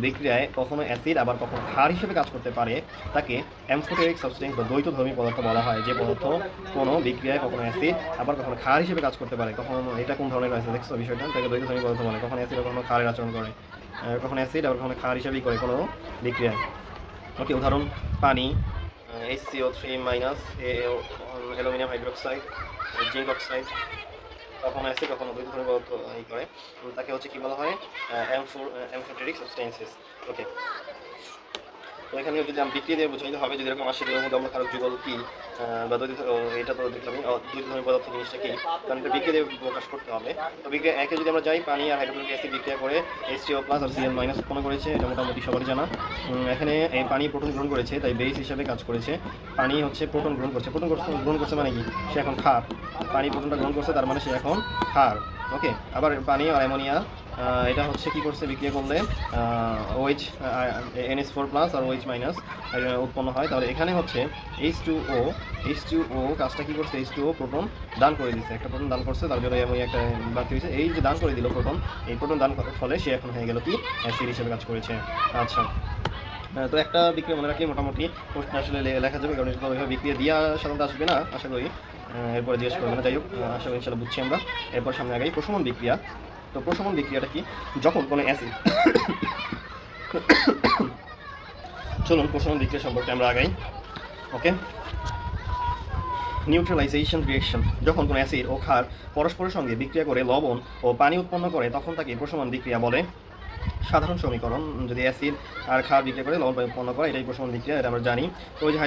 বিক্রিয়ায় কখনো অ্যাসিড আবার কখনো ক্ষার হিসেবে কাজ করতে পারে তাকে অ্যাম্ফোটেরিক সাবস্টেন্স বা দ্বৈতধর্মী পদার্থ বলা হয়। যে পদার্থ কোনো বিক্রিয়ায় কখনো অ্যাসিড আবার কখনো ক্ষার হিসেবে কাজ করতে পারে, কখনো এটা কোন ধরনের আছে দেখছো বিষয়টা, তাকে দ্বৈতধর্মী পদার্থ বলে। কখনো অ্যাসিড কখনো ক্ষারের আচরণ করে, কখনো অ্যাসিড আবার কখনো ক্ষার হিসেবেই করে কোনো বিক্রিয়ায়। ওকে, উদাহরণ পানি, HCO3- aluminium hydroxide, zinc oxide, কখনো অ্যাসিড কখনো দ্বৈতধর্মী পদার্থ করে, তাকে হচ্ছে কি বলা হয়, অ্যাম্ফোটেরিক সাবস্টেন্সেস। ওকে, তো এখানে যদি আমি বিক্রিয়া দিয়ে বোঝাইতে হবে, যদি এরকম আসে মধ্যে অম্ল ক্ষারক যুগল কি বা এটা তো দেখলাম দ্বৈতধর্মী পদার্থ জিনিসটা কি, কারণ এটা বিক্রিয়া দিয়ে প্রকাশ করতে হবে। তো বিক্রিয়া একে যদি আমরা যাই, পানি আর হাইড্রোক্লোরিক অ্যাসিড বিক্রিয়া করে HCO+ আর Cl- উৎপন্ন করেছে, এটা মোটামুটি সবারই জানা। এখানে এই পানি প্রোটন গ্রহণ করেছে, তাই বেস হিসাবে কাজ করেছে। পানি হচ্ছে প্রোটন গ্রহণ করছে মানে কি, সে এখন ক্ষার। পানি প্রোটনটা গ্রহণ করছে, তার মানে সে এখন ক্ষার। ওকে, আবার পানি আর অ্যামোনিয়া এটা হচ্ছে কি করছে, বিক্রিয়া করলে OH NH4 প্লাস আর OH মাইনাস উৎপন্ন হয়। তাহলে এখানে হচ্ছে H2O কাজটা কি করছে, H2O প্রোটন দান করে দিচ্ছে, একটা প্রোটন দান করছে, তার জন্য এমন একটা বাড়তি হয়েছে। এই যে দান করে দিল প্রোটন, এই প্রোটন দান করার ফলে সে এখন হয়ে গেল কি অ্যাসিড হিসেবে কাজ করেছে। আচ্ছা, তো একটা বিক্রিয়া মনে রাখলে মোটামুটি প্রশ্ন আসলে লেখা যাবে, কারণ ওইভাবে বিক্রিয়া দিয়া সাধারণত আসবে না আশা করি, এরপরে জিজ্ঞেস করবে না। যাই হোক, আশা করি ইনশাল্লাহ বুঝছি আমরা। এরপর সামনে আগাই প্রশমন বিক্রিয়া। তো প্রশমন বিক্রিয়াটা কি, যখন কোনো অ্যাসিড চলুন প্রশমন বিক্রিয়া সম্পর্কে আমরা আগাই। ওকে, নিউট্রালাইজেশন রিঅ্যাকশন, যখন কোনো অ্যাসিড ও ক্ষার পরস্পরের সঙ্গে বিক্রিয়া করে লবণ ও পানি উৎপন্ন করে তখন তাকে প্রশমন বিক্রিয়া বলে। সাধারণ সমীকরণ, যদি অ্যাসিড আর ক্ষার বিক্রিয়া করে লবণ পানি উৎপন্ন করে, এটাই প্রশমন বিক্রিয়া, এটা আমরা জানি। তো ওই যে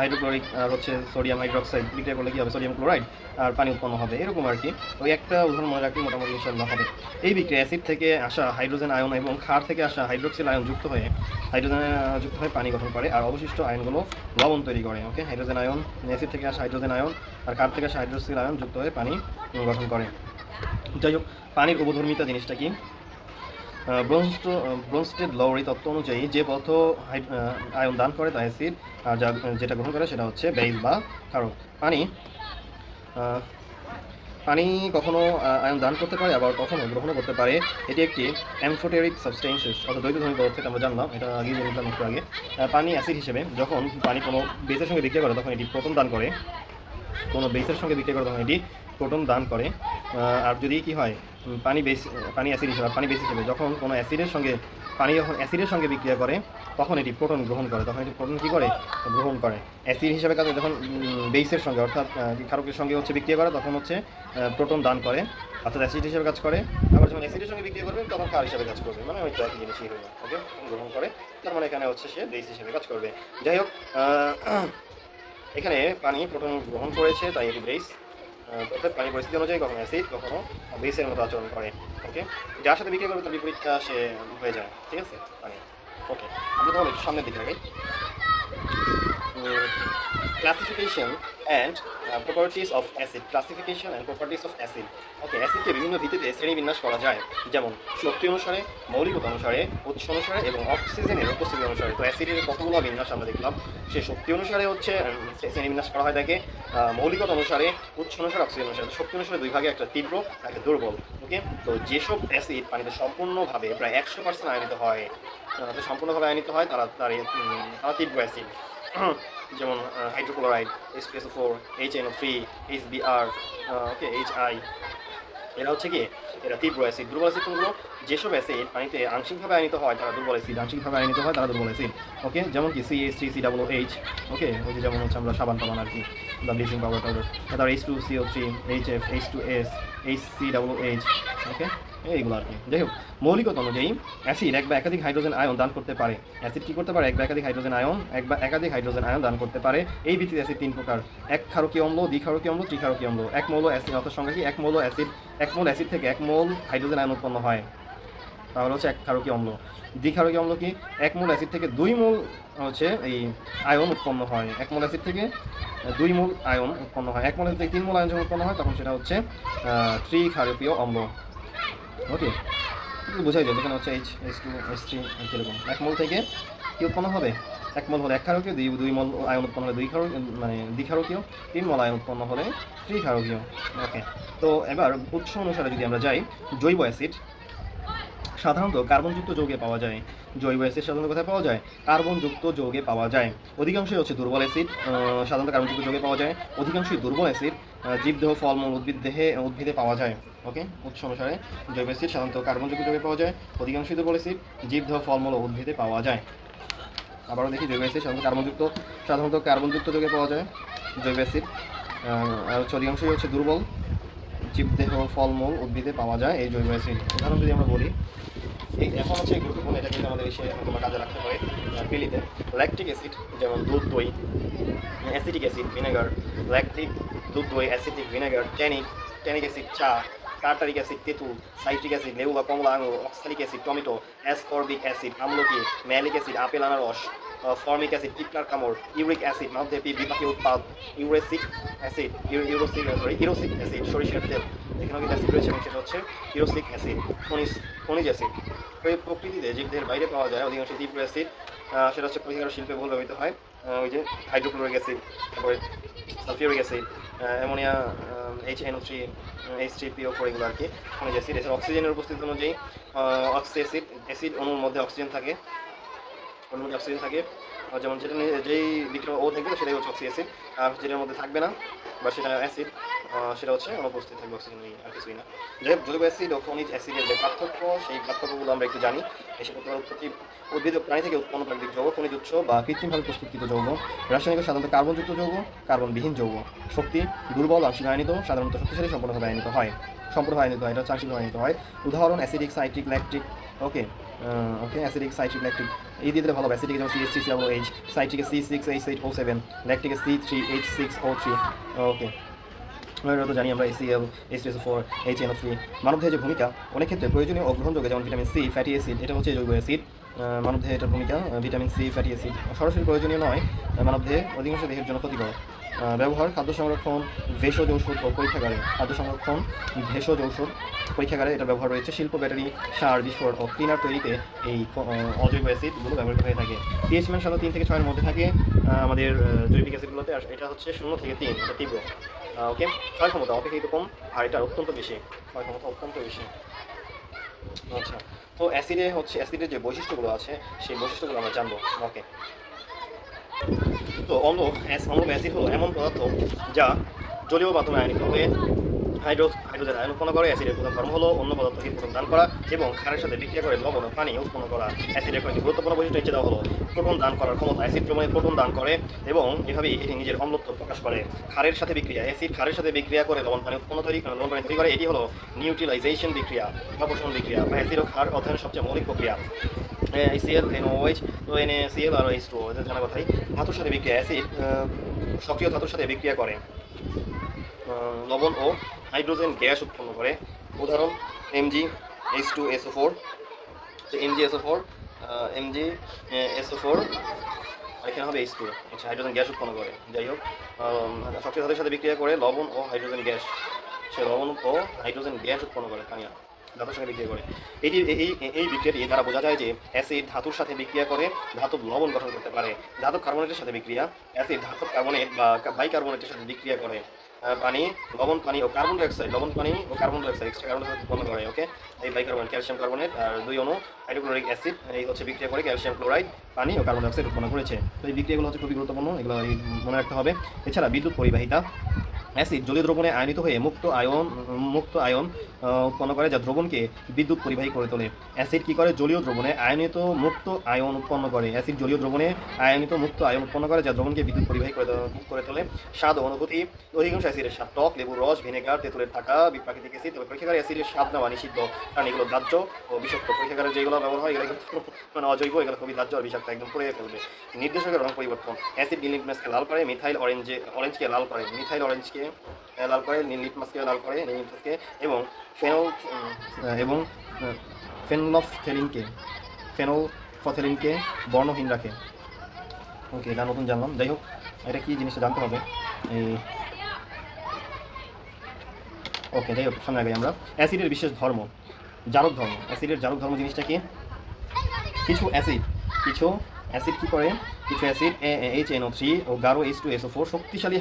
হাইড্রোক্লোরিক আর হচ্ছে সোডিয়াম হাইড্রোক্সাইড বিক্রিয়া করলে কী হবে, সোডিয়াম ক্লোরাইড আর পানি উৎপন্ন হবে, এরকম আর কি। ওই একটা উদাহরণ মনে রাখলে মোটামুটি ইনশাআল্লাহ হবে। এই বিক্রিয়া অ্যাসিড থেকে আসা হাইড্রোজেন আয়ন এবং ক্ষার থেকে আসা হাইড্রোক্সিল আয়ন যুক্ত হয়ে পানি গঠন করে আর অবশিষ্ট আয়নগুলো লবণ তৈরি করে। ওকে, হাইড্রোজেন আয়ন, অ্যাসিড থেকে আসা হাইড্রোজেন আয়ন আর ক্ষার থেকে আসা হাইড্রোক্সিল আয়ন যুক্ত হয়ে পানি গঠন করে। যাই হোক, পানির অবধর্মিতা জিনিসটা কি, ব্রোনস্টেড লওরি তত্ত্ব অনুযায়ী যে পদার্থ আয়ন দান করে তা অ্যাসিড, আর যেটা গ্রহণ করে সেটা হচ্ছে বেস বা ক্ষারক। পানি কখনো আয়ন দান করতে পারে, আবার কখনো গ্রহণও করতে পারে। এটি একটি অ্যামফোটেরিক সাবস্টেন্সেস অর্থাৎ দ্বৈতধর্মী পদার্থ, আমরা জানলাম, এটা আগে জানতাম একটু আগে। পানি অ্যাসিড হিসেবে যখন পানি কোনো বেসের সঙ্গে বিক্রিয়া করে তখন এটি প্রোটন দান করে, কোনো বেসের সঙ্গে বিক্রিয়া করে তখন এটি প্রোটন দান করে। আর যদি কি হয়, পানি অ্যাসিড হিসেবে, পানি বেস হিসেবে যখন কোনো অ্যাসিডের সঙ্গে বিক্রিয়া করে তখন এটি প্রোটন গ্রহণ করে, তখন এটি প্রোটন কী করে, গ্রহণ করে। অ্যাসিড হিসেবে কাজ যখন বেসের সঙ্গে অর্থাৎ ক্ষারকের সঙ্গে হচ্ছে বিক্রিয়া করে তখন হচ্ছে প্রোটন দান করে, অর্থাৎ অ্যাসিড হিসেবে কাজ করে। আবার যখন অ্যাসিডের সঙ্গে বিক্রিয়া করবে তখন ক্ষার হিসেবে কাজ করবে, মানে হয়তো একই জিনিসই হলো। ওকে, গ্রহণ করে, তার মানে এখানে হচ্ছে সে বেস হিসেবে কাজ করবে। যাই হোক, এখানে পানি প্রোটন গ্রহণ করেছে তাই এটি বেস, অর্থাৎ পানি পরিস্থিতি অনুযায়ী কখনো অ্যাসিড কখনো বেসের মতো আচরণ করে। ওকে, যার সাথে বিক্রিয়া করবে তার বিপরীতটা সে হয়ে যায়, ঠিক আছে পানি। ওকে, আমরা তাহলে একটু সামনের দিকে আগে। Classification and properties of acid, classification and properties of acid. Okay, অ্যাসিডকে বিভিন্ন ভিত্তিতে শ্রেণীবিন্যাস করা যায়, যেমন শক্তি অনুসারে, মৌলিকতা অনুসারে, উৎস অনুসারে এবং অক্সিজেনের উপস্থিতি অনুসারে। তো অ্যাসিডের কতগুলো বিন্যাস আমরা দেখলাম। সে শক্তি অনুসারে হচ্ছে শ্রেণীবিন্যাস করা হয় তাকে, মৌলিকতা অনুসারে, উৎস অনুসারে, অক্সিজেন অনুসারে। শক্তি অনুসারে দুই ভাগে, একটা তীব্র একটা দুর্বল। ওকে, তো যেসব অ্যাসিড পানিতে সম্পূর্ণভাবে প্রায় 100% আয়নিত হয়, সম্পূর্ণভাবে আয়নিত হয় তারা তীব্র অ্যাসিড, যেমন হাইড্রোক্লোরাইড, H2SO4, HNO3, HBr, ওকে, HI, এরা হচ্ছে কি, এরা তীব্র অ্যাসিড। দুর্বল অ্যাসিড কোনগুলো, যেসব অ্যাসিড পানিতে আংশিকভাবে আয়নিত হয় তারা দুর্বল অ্যাসিড, আংশিকভাবে আয়নিত হয় তারা দুর্বল অ্যাসিড। ওকে, যেমন কি CH3COOH, ওকে, ওই যে যেমন হচ্ছে আমরা সাবান আর কি, বা ব্লিচিং পাউডার, তারপর H2CO3, HF, H2S, HCOOH, ওকে, এইগুলো আর কি। যাই হোক, মৌলিকতা অনুযায়ী অ্যাসিড এক বা একাধিক হাইড্রোজেন আয়ন দান করতে পারে। অ্যাসিড কী করতে পারে, এক বা একাধিক হাইড্রোজেন আয়ন দান করতে পারে। এই ভিত্তিতে অ্যাসিড তিন প্রকার: এক ক্ষারকীয় অম্ল, দ্বিক্ষারকীয় অম্ল, ত্রিক্ষারকীয় অম্ল। এক মৌল অ্যাসিড অর্থাৎ সংখ্যা কি, এক মোল অ্যাসিড থেকে এক মোল হাইড্রোজেন আয়ন উৎপন্ন হয়, তাহলে হচ্ছে এক ক্ষারকীয় অম্ল। দ্বিক্ষারকীয় অম্ল কি, এক মোল অ্যাসিড থেকে 2 মোল হচ্ছে এই আয়ন উৎপন্ন হয়, এক মোল অ্যাসিড থেকে 2 মোল আয়ন উৎপন্ন হয়। এক মোল অ্যাসিড থেকে 3 মোল আয়ন যখন উৎপন্ন হয় তখন সেটা হচ্ছে ত্রিক্ষারকীয় অম্ল। ওকে, বোঝাই যায়, যেখানে হচ্ছে H2H3 কীরকম, এক মোল থেকে কী উৎপন্ন হবে, এক মোল হলে এক ক্ষারকীয়, 2 মোল আয়ন উৎপন্ন হলে দ্বিক্ষারকীয়, 3 মোল আয়ন উৎপন্ন হলে ত্রিক্ষারকীয়। ওকে, তো এবার উৎস অনুসারে যদি আমরা যাই, জৈব অ্যাসিড সাধারণত কার্বনযুক্ত যৌগে পাওয়া যায়। জৈব অ্যাসিড সাধারণত কোথায় পাওয়া যায়, কার্বনযুক্ত যৌগে পাওয়া যায়। অধিকাংশই হচ্ছে দুর্বল অ্যাসিড, সাধারণত কার্বনযুক্ত যৌগে পাওয়া যায়। অধিকাংশই দুর্বল অ্যাসিড জীবদেহ, ফলমূল, উদ্ভিদে পাওয়া যায়। ওকে, উৎস অনুসারে জৈব অ্যাসিড সাধারণত কার্বনযুক্ত যৌগে পাওয়া যায়, অধিকাংশই দুর্বল অ্যাসিড জীবদেহ, ফলমূল ও উদ্ভিদে পাওয়া যায়। আবারও দেখি, জৈব অ্যাসিড সাধারণত কার্বনযুক্ত যৌগে পাওয়া যায়, জৈব অ্যাসিড আর হচ্ছে অধিকাংশই হচ্ছে দুর্বল, জীবদেহ, ফলমূল, উদ্ভিদে পাওয়া যায় এই জৈব অ্যাসিড। উদাহরণ যদি আমরা বলি, এই এখন হচ্ছে গুরুত্বপূর্ণ, এটা কিন্তু আমাদের এসে তোমার কাজে রাখতে পারে পিলিতে। ল্যাকটিক অ্যাসিড যেমন দুধ, দই, অ্যাসিটিক অ্যাসিড, ভিনেগার, ল্যাকটিক দুধ, দই, অ্যাসিটিক, ভিনেগার, ট্যানিক অ্যাসিড, চা, টার্টারিক অ্যাসিড, তেঁতুল, সাইট্রিক অ্যাসিড, লেবু বা কমলা আঙুর, oxalic acid, tomato, ascorbic acid, আমলকি, ম্যালিক অ্যাসিড, আপেল, আনারস, ফর্মিক অ্যাসিড, পিপলার কামড়, ইউরিক অ্যাসিড, মাউথে বিপাকীয় উৎপাদ, ইউরেসিক অ্যাসিড, ইউরোসিক অ্যাসিড, সরিষার তেল, এখানেও কিন্তু অ্যাসিড রয়েছে এবং সেটা হচ্ছে ইউরোসিক অ্যাসিড, খনিজ অ্যাসিড। তো এই প্রকৃতিতে জীবদের বাইরে পাওয়া যায় অধিকাংশ তীব্র অ্যাসিড, সেটা হচ্ছে ক্ষতিকারক শিল্পে বহুল ব্যবহৃত হয়। ওই যে হাইড্রোক্লোরিক অ্যাসিড, তারপরে sulphuric acid, ammonia, HNO3, H3PO4, এগুলো আর কি খনিজ অ্যাসিড। এছাড়া অক্সিজেনের উপস্থিতি অনুযায়ী অক্সি অ্যাসিড অণুর মধ্যে অক্সিজেন থাকে, যেমন যেটা যেই বিক্রিয়া ও থাকবে সেটাই হচ্ছে অক্সি অ্যাসিড, আর যেটার মধ্যে থাকবে না বা সেটা অ্যাসিড সেটা হচ্ছে অনুপস্থিত থাকবে, অক্সিজেন আর কিছুই না। যাই জৈব অ্যাসিড ও খনিজ অ্যাসিডের যে পার্থক্য, সেই পার্থক্যগুলো আমরা একটু জানি। এসব উৎপত্তি উদ্ভিদ ও প্রাণী থেকে উৎপন্ন প্রাকৃতিক যৌগ, খনিজ উৎস বা কৃত্রিমভাবে প্রস্তুতকৃত যৌগ, রাসায়নিক সাধারণত কার্বনযুক্ত যৌগ, কার্বনবিহীন যৌগ, শক্তি দুর্বল, আংশিক আয়নিত, সাধারণত শক্তিশালী, সম্পূর্ণভাবে আয়নিত হয়, এটা হচ্ছে আংশিকভাবে আয়নিত হয়। উদাহরণ অ্যাসিডিক, সাইট্রিক, ল্যাকটিক। ওকে, অ্যাসিডিক, সাইট্রিক, ল্যাকটিক এই দিয়ে দিলে ভালো। অ্যাসিডিক যেমন CH3COOH, সাইট্রিকে C6H8O7, ল্যাকটিকে C3H6O3। ওকে, আমরা তো জানি আমরা HCl, H2SO4, HNO3। মানবদেহে যে ভূমিকা, অনেক ক্ষেত্রে প্রয়োজনীয় ও গ্রহণযোগ্য যেমন ভিটামিন সি, ফ্যাটি অ্যাসিড, এটা হচ্ছে জৈব অ্যাসিড। মানবদেহে এটার ভূমিকা, ভিটামিন সি, ফ্যাটি অ্যাসিড সরাসরি প্রয়োজনীয় নয়, মানবদেহে অধিকাংশ দেহের জন্য ক্ষতিকর। ব্যবহার খাদ্য সংরক্ষণ, ভেষজ ঔষধ ও পরীক্ষাগারে, পরীক্ষাগারে এটা ব্যবহার রয়েছে। শিল্প, ব্যাটারি, সার, বিস্ফোরক ও ক্লিনার তৈরিতে এই অজৈব অ্যাসিডগুলো ব্যবহৃত হয়ে থাকে। পিএইচ মান সাধারণত 3 থেকে 6 এর মধ্যে থাকে আমাদের জৈবিক অ্যাসিডগুলোতে, আর এটা হচ্ছে 0 থেকে 3, এটা তীব্র। ওকে, ক্ষয় ক্ষমতা অপেক্ষাকৃত কম, আর এটা অত্যন্ত বেশি, ক্ষয় ক্ষমতা অত্যন্ত বেশি। আচ্ছা, তো অ্যাসিডের যে বৈশিষ্ট্যগুলো আছে সেই বৈশিষ্ট্যগুলো আমরা জানবো। ওকে, তো অম্ল অ্যাসিড হলো এমন পদার্থ যা জলীয় মাধ্যমে আয়নিত হয়ে হাইড্রোজেন আয়ন উৎপন্ন করে। অ্যাসিডের প্রধান ধর্ম হলো অন্য পদার্থকে প্রোটন দান করা এবং ক্ষারের সাথে বিক্রিয়া করে লবণ ও পানি উৎপন্ন করা। অ্যাসিডের কয়েকটি গুরুত্বপূর্ণ বৈশিষ্ট্য নিচে দেওয়া হলো। প্রোটন দান করার ক্ষমতা, অ্যাসিড দ্রবণে প্রোটন দান করে এবং এভাবেই এটি নিজের অম্লত্ব প্রকাশ করে। ক্ষারের সাথে বিক্রিয়া, অ্যাসিড ক্ষারের সাথে বিক্রিয়া করে লবণ পানি তৈরি করে, এটি হলো নিউট্রিলাইজেশন বিক্রিয়া বা পোষণ বিক্রিয়া বা অ্যাসিড ও ক্ষার অধ্যয়নের সবচেয়ে মৌলিক প্রক্রিয়া। HCl, NaOH, তো NaCl আর H2O, এটা জানা কথাই। ধাতুর সাথে বিক্রিয়া, অ্যাসিড সক্রিয় ধাতুর সাথে বিক্রিয়া করে লবণ ও হাইড্রোজেন গ্যাস উৎপন্ন করে। উদাহরণ MgH2SO4, MgSO4, এখানে হবে H2, আচ্ছা, হাইড্রোজেন গ্যাস উৎপন্ন করে। যাই হোক, সক্রিয় ধাতুর সাথে বিক্রিয়া করে লবণ ও হাইড্রোজেন গ্যাস, উৎপন্ন করে পানি ধাতুর সাথে বিক্রিয়া করে। এই বিক্রিয়াটি দ্বারা বোঝা যায় যে অ্যাসিড ধাতুর সাথে বিক্রিয়া করে ধাতব লবণ গঠন করতে পারে। ধাতব কার্বনেটের সাথে বিক্রিয়া, অ্যাসিড ধাতব কার্বনেট বা বাইকার্বনেটের সাথে বিক্রিয়া করে লবণ পানি ও carbon dioxide, extra carbon dioxide উৎপন্ন করে। ওকে, এই বাইকার্বনেট, ক্যালসিয়াম কার্বনেট আর 2 অণু হাইড্রোক্লোরিক অ্যাসিড, এই হচ্ছে বিক্রিয়া করে ক্যালসিয়াম ক্লোরাইড, পানি ও কার্বন ডাইঅক্সাইড উৎপন্ন করেছে। তো এই বিক্রিয়াগুলো হচ্ছে খুবই গুরুত্বপূর্ণ, এগুলো মনে রাখতে হবে। এছাড়া বিদ্যুৎ পরিবাহিতা, অ্যাসিড জলীয় দ্রবণে আয়নিত হয়ে মুক্ত আয়ন উৎপন্ন করে, যা দ্রবণকে বিদ্যুৎ পরিবাহী করে তোলে। অ্যাসিড কি করে? জলীয় দ্রবণে আয়নিত মুক্ত আয়ন উৎপন্ন করে। অ্যাসিড জলীয় দ্রবণে আয়নিত মুক্ত আয়ন উৎপন্ন করে, যা দ্রবণকে বিদ্যুৎ পরিবাহী করে তোলে। স্বাদ ও অনুভূতি, অধিকাংশ অ্যাসিডের স্বাদ টক, লেবুর রস, ভিনেগার, তেঁতুলের থাকা, প্রাকৃতিক অ্যাসিড। তবে পরীক্ষাগারে অ্যাসিডের স্বাদ নেওয়া নিষিদ্ধ, কারণ এগুলো দাহ্য ও বিষাক্ত। পরীক্ষাগারে যেগুলো ব্যবহার হয় এগুলো কিন্তু মানে অজৈব, এগুলো খুবই দাহ্য আর বিষাক্ত, একদম পুড়িয়ে ফেলবে। নির্দেশকের রং পরিবর্তন, অ্যাসিড লিটমাসকে লাল করে, মিথাইল অরেঞ্জকে লাল করে, লিটমাসকে লাল করে, এবং ফেনোলফথেলিনকে বর্ণহীন রাখে। ওকে, এটা নতুন জানলাম। যাই হোক, এটা কি জিনিসটা জানতে হবে এই। ওকে, যাই হোক, সামনে আগে আমরা অ্যাসিডের বিশেষ ধর্ম, জারক ধর্ম। অ্যাসিডের জারক ধর্ম জিনিসটা কি? কিছু অ্যাসিড কি করে? কিছু অ্যাসিড HNO3 ও গাঢ় H2SO4 শক্তিশালী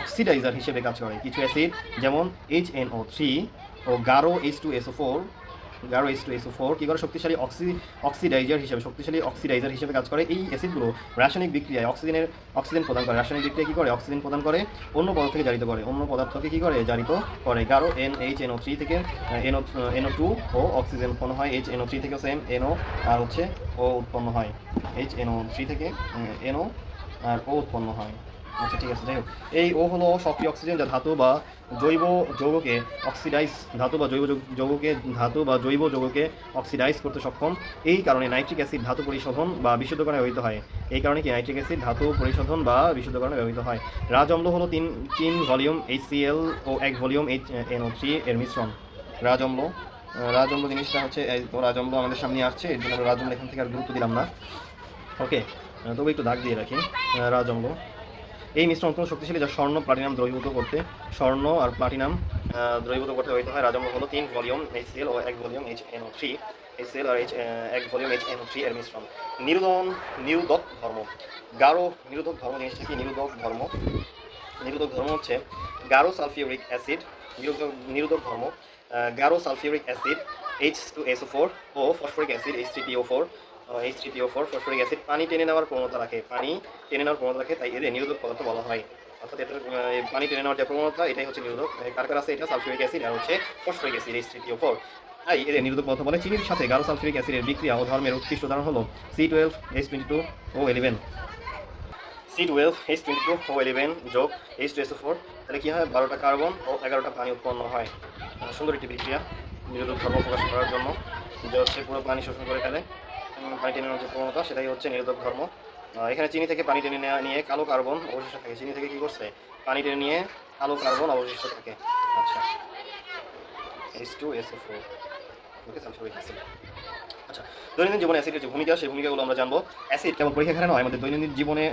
অক্সিডাইজার হিসেবে কাজ করে। কিছু অ্যাসিড যেমন HNO3 ও গাঢ় H2SO4 কি করে? শক্তিশালী অক্সিডাইজার হিসেবে কাজ করে। এই অ্যাসিডগুলো রাসায়নিক বিক্রিয়ায় অক্সিজেন প্রদান করে। রাসায়নিক বিক্রিয়া কি করে? অক্সিজেন প্রদান করে, অন্য পদার্থকে জারিত করে। গাঢ় NHNO3 থেকে NO2 ও অক্সিজেন উৎপন্ন হয়। HNO3 থেকে সেম NO আর হচ্ছে O উৎপন্ন হয়। HNO3 থেকে NO আর O উৎপন্ন হয়। আচ্ছা, ঠিক আছে। যাই হোক, এই ও হলো সক্রিয় অক্সিজেন, যা ধাতু বা জৈব যৌগকে অক্সিডাইজ করতে সক্ষম। এই কারণে নাইট্রিক অ্যাসিড ধাতু পরিশোধন বা বিশুদ্ধকরণে ব্যবহৃত হয়। রাজঅম্ল হলো 3 ভলিউম HCl ও 1 ভলিউম HNO3 এর মিশ্রণ। রাজঅম্ল জিনিসটা হচ্ছে, রাজঅম্ল আমাদের সামনে আসছে, এর জন্য রাজঅম্ল এখান থেকে আর গুরুত্ব দিলাম না। ওকে, তবে একটু দাগ দিয়ে রাখি। রাজম্ব এই মিশ্রণ অত্যন্ত শক্তিশালী, যা স্বর্ণ প্লাটিনাম দ্রবীভূত করতে, স্বর্ণ আর প্লাটিনাম দ্রবীভূত করতে ব্যবহৃত হয়। রাজম্ব হলো 3 ভলিউম HCl ও 1 ভলিউম HNO3, HCl আর 1 ভলিউম HNO3 এর মিশ্রণ। নিরোধক ধর্ম, গাঢ় নিরোধক ধর্ম জিনিসটা কি? নিরোধক ধর্ম হচ্ছে গাঢ় সালফিউরিক অ্যাসিড, নিরোধক ধর্ম গাঢ় সালফিউরিক অ্যাসিড H2SO4 ও phosphoric acid H3PO4 phosphoric acid পানি টেনে নেওয়ার প্রবণতা রাখে, তাই এদের নিরোধক পদার্থ বলা হয়। অর্থাৎ এটার পানি টেনে নেওয়ার যে প্রবণতা, এটাই হচ্ছে নিরোধক। কার আছে? এটা সালফিউরিক অ্যাসিড আর হচ্ছে ফসফরিক অ্যাসিড H3PO4, তাই এদের নিরোধক পদার্থ বলে। চিনির সাথে গাঢ় সালফিউরিক অ্যাসিডের বিক্রিয়া ও ধর্মের উৎকৃষ্ট উদাহরণ হলো C12H22O11, C12H22O11 যোগ H2SO4, তাহলে কি হয়? 12টা কার্বন ও 11টা পানি উৎপন্ন হয়। সুন্দর একটি বিক্রিয়া নিরোধক ধর্ম প্রকাশ করার জন্য, যে হচ্ছে পুরো পানি শোষণ করে ফেলে, পানি টেনে নেওয়ার যে প্রবণতা, সেটাই হচ্ছে নিরোধক ধর্ম। এখানে চিনি থেকে পানি টেনে নিয়ে কালো কার্বন অবশিষ্ট থাকে। চিনি থেকে কি করছে? পানি টেনে নিয়ে কালো কার্বন অবশিষ্ট থাকে। আচ্ছা, H2SO4, ওকে, সালফিউরিক অ্যাসিড। আচ্ছা, দৈনন্দিন জীবনে অ্যাসিডের যে ভূমিকা, সেই ভূমিকাগুলো আমরা জানবো। অ্যাসিড কেবল পরীক্ষাগারে নয়, আমাদের দৈনন্দিন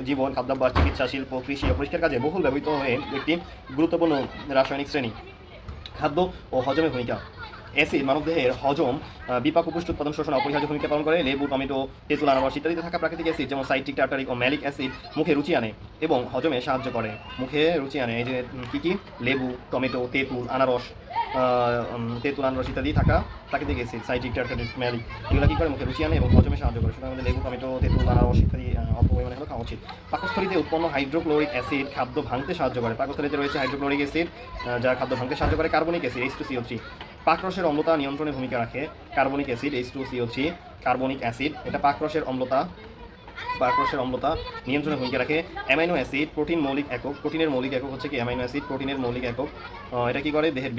জীবন, খাদ্যাভ্যাস, চিকিৎসা, শিল্প, কৃষি ও পরিষ্কার কাজে বহুল ব্যবহৃত হয়ে একটি গুরুত্বপূর্ণ রাসায়নিক শ্রেণী। খাদ্য ও হজমের ভূমিকা। অ্যাসিড মানবদেহের হজম, বিপাক ও পুষ্টি উৎপাদন, শোষণ অপরিহার্য ভূমিকা পালন করে। লেবু, টমেটো, তেঁতুল, আনারস ইত্যাদিতে থাকা প্রাকৃতিক অ্যাসিড যেমন সাইট্রিক, টার্টারিক ও ম্যালিক অ্যাসিড মুখে রুচি আনে এবং হজমে সাহায্য করে। এই যে কী লেবু, টমেটো, তেঁতুল, আনারস ইত্যাদি থাকা প্রাকৃতিক অ্যাসিড সাইট্রিক, টার্টারিক, ম্যালিক, এগুলো কী করে? মুখে রুচি আনে এবং হজমে সাহায্য করে। সুতরাং আমাদের লেবু, টমেটো, তেঁতুল, আনারস ইত্যাদি অল্প পরিমাণে হলেও খাওয়া উচিত। পাকস্থলীতে উৎপন্ন হাইড্রোক্লোরিক অ্যাসিড খাদ্য ভাঙতে সাহায্য করে। পাকস্থলীতে রয়েছে হাইড্রোক্লোরিক অ্যাসিড, যা খাদ্য ভাঙতে সাহায্য করে। কার্বনিক অ্যাসিড H2CO3 পাকরসের অম্লতা নিয়ন্ত্রণে ভূমিকা রাখে। Carbonic acid H2CO3, carbonic acid, এটা পাকরসের অম্লতা নিয়ন্ত্রণে ভূমিকা রাখে। অ্যামাইনো অ্যাসিড প্রোটিনের মৌলিক একক হচ্ছে কি? অ্যামাইনো অ্যাসিড প্রোটিনের মৌলিক একক। এটা কি করে? দেহের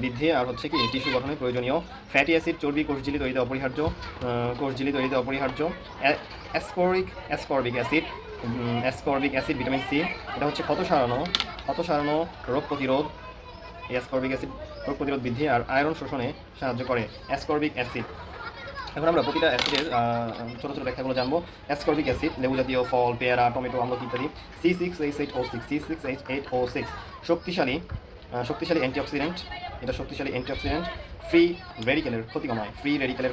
বৃদ্ধি আর হচ্ছে কি টিস্যু গঠনে প্রয়োজনীয়। ফ্যাটি অ্যাসিড চর্বি কোষঝিল্লি তৈরিতে অপরিহার্য। অ্যাসকর্বিক অ্যাসিড ভিটামিন সি, এটা হচ্ছে ক্ষত সারানো, রোগ প্রতিরোধ। অ্যাসকর্বিক অ্যাসিড রোগ প্রতিরোধ বৃদ্ধি আর আয়রন শোষণে সাহায্য করে অ্যাসকর্বিক অ্যাসিড। এখন আমরা প্রতিটা অ্যাসিডের ছোটো ছোটো ব্যাখ্যাগুলো জানবো। অ্যাসকর্বিক অ্যাসিড লেবু জাতীয় ফল, পেয়ারা, টমেটো, আমলকি ইত্যাদি। C6H8O6 শক্তিশালী অ্যান্টিঅক্সিডেন্ট, এটা শক্তিশালী অ্যান্টিঅক্সিডেন্ট। ফ্রি রেডিকেলের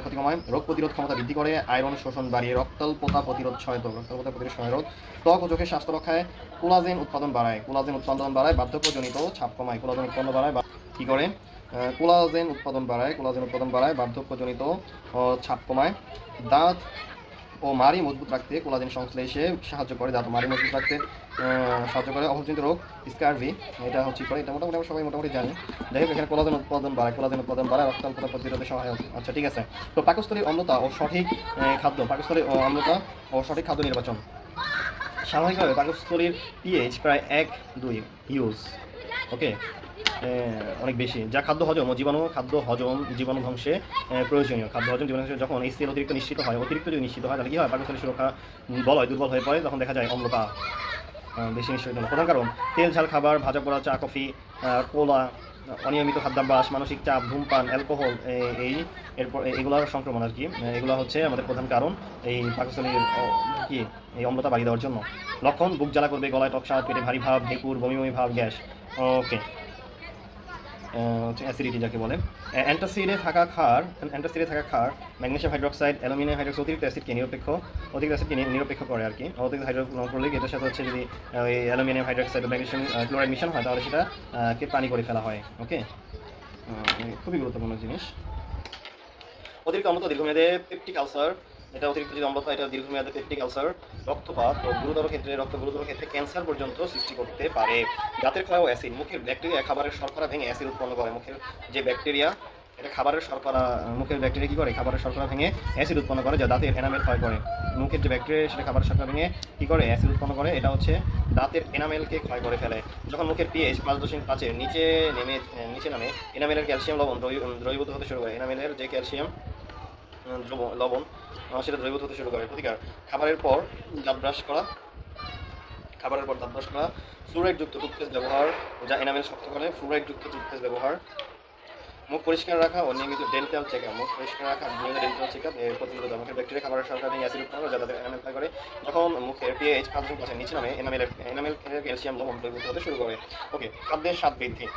ক্ষতি কমায়, রোগ প্রতিরোধ ক্ষমতা বৃদ্ধি করে, আয়রন শোষণ বাড়িয়ে, রক্তাল্পতা প্রতিরোধ সহায়ক, ত্বক ও চোখের স্বাস্থ্য রক্ষায়, কোলাজেন উৎপাদন বাড়ায়, বার্ধক্যজনিত ছাপ কমায়। কোলাজেন উৎপন্ন বাড়ায় কী করে? কোলাজেন উৎপাদন বাড়ায়, বার্ধক্যজনিত ছাপ কমায়। দাঁত ও মাড়ি মজবুত রাখতে কোলাজেন সংশ্লেষে সাহায্য করে। অভাবজনিত রোগ স্কারভি, এটা হচ্ছে করে, এটা মোটামুটি সবাই মোটামুটি জানি। যাই হোক, এখানে কোলাজেন উৎপাদন বাড়ায়, রক্তাল্পতা প্রতিরোধে সহায়ক। আচ্ছা, ঠিক আছে। তো পাকস্থলীর অম্লতা ও সঠিক খাদ্য নির্বাচন। স্বাভাবিকভাবে পাকস্থলীর পিএইচ প্রায় 1-2 ইউজ, ওকে, অনেক বেশি, যা খাদ্য হজম জীবাণু ধ্বংসে প্রয়োজনীয়। যখন HCl অতিরিক্ত যদি নিশ্চিত হয়, তাহলে কী হয়? পাকস্থলী সুরক্ষা বলয় দুর্বল হয়ে পড়ে, তখন দেখা যায় অম্লতা বেশি নিশ্চিত হয়। প্রধান কারণ তেল ঝাল খাবার, ভাজা পোড়া, চা, কফি, কোলা, অনিয়মিত খাদ্যাভ্যাস, মানসিক চাপ, ধূমপান, অ্যালকোহল, এরপর এগুলোর সংক্রমণ আর কি। এগুলো হচ্ছে আমাদের প্রধান কারণ এই পাকস্থলীর এই অম্লতা বাড়িয়ে দেওয়ার জন্য। লক্ষণ: বুক জ্বালা করবে, গলায় টক স্বাদ, পেটে ভারী ভাব, ঢেকুর, বমি ভাব, গ্যাস। ওকে, অ্যাসিডিটি যাকে বলে। অ্যান্টাসিডে থাকা ক্ষার, ম্যাগনেসিয়াম হাইড্রোক্সাইড, অ্যালুমিনিয়াম হাইড্রোক্সাইড অতিরিক্ত অ্যাসিডকে নিরপেক্ষ করে আর কি। অতিরিক্ত হাইড্রোক্লোরিক, এটার সাথে হচ্ছে যদি অ্যালুমিনিয়াম হাইড্রোক্সাইড ও ম্যাগনেসিয়াম ক্লোরাইড মিশন হয়, তাহলে সেটাকে পানি করে ফেলা হয়। ওকে, খুবই গুরুত্বপূর্ণ জিনিস। অতিরিক্ত অম্লতা দীর্ঘমেয়াদে পেপটিক আলসার, এটা অতিরিক্ত যদি অম্লতা, এটা দীর্ঘমেয়াদে পেপটিক আলসার, রক্তপাত ও গুরুতর ক্ষেত্রে ক্যান্সার পর্যন্ত সৃষ্টি করতে পারে। দাঁতের ক্ষয় ও অ্যাসিড, মুখের ব্যাকটেরিয়া খাবারের শর্করা ভেঙে অ্যাসিড উৎপন্ন করে। মুখের ব্যাকটেরিয়া কী করে? খাবারের শর্করা ভেঙে অ্যাসিড উৎপন্ন করে, যা দাঁতের এনামেল ক্ষয় করে। মুখের যে ব্যাকটেরিয়া, সেটা খাবারের শর্করা ভেঙে কী করে? অ্যাসিড উৎপন্ন করে। এটা হচ্ছে দাঁতের এনামেলকে ক্ষয় করে ফেলে। যখন মুখের পিএইচ 5.5-এর নিচে নামে, এনামেলের ক্যালসিয়াম লবণ দ্রবীভূত হতে শুরু করে। এনামেলের যে ক্যালসিয়াম লবণ সেটা দ্রবীভূত হতে শুরু করে। প্রতিকার: খাবারের পর দাঁত ব্রাশ করা, ফ্লুরাইডযুক্ত টুথপেস্ট ব্যবহার, যা এনামেল শক্ত করে। মুখ পরিষ্কার রাখা ও নিয়মিত ডেন্টাল চেকআপ। মুখ পরিষ্কার রাখা নিয়মিত ডেন্টাল চেকআপ এর প্রতিনিধিত্ব মুখের ব্যাকটেরিয়া খাবারের সরকারি অ্যাসিড উৎপন্ন করে যা তাদের এনামেল ক্ষয় করে। যখন মুখের পিএইচ 5.5 নিচে নামে এনামেল ক্যালসিয়াম লবণ দ্রবীভূত হতে শুরু করে। ওকে, খাদ্যের স্বাদ বৃদ্ধি।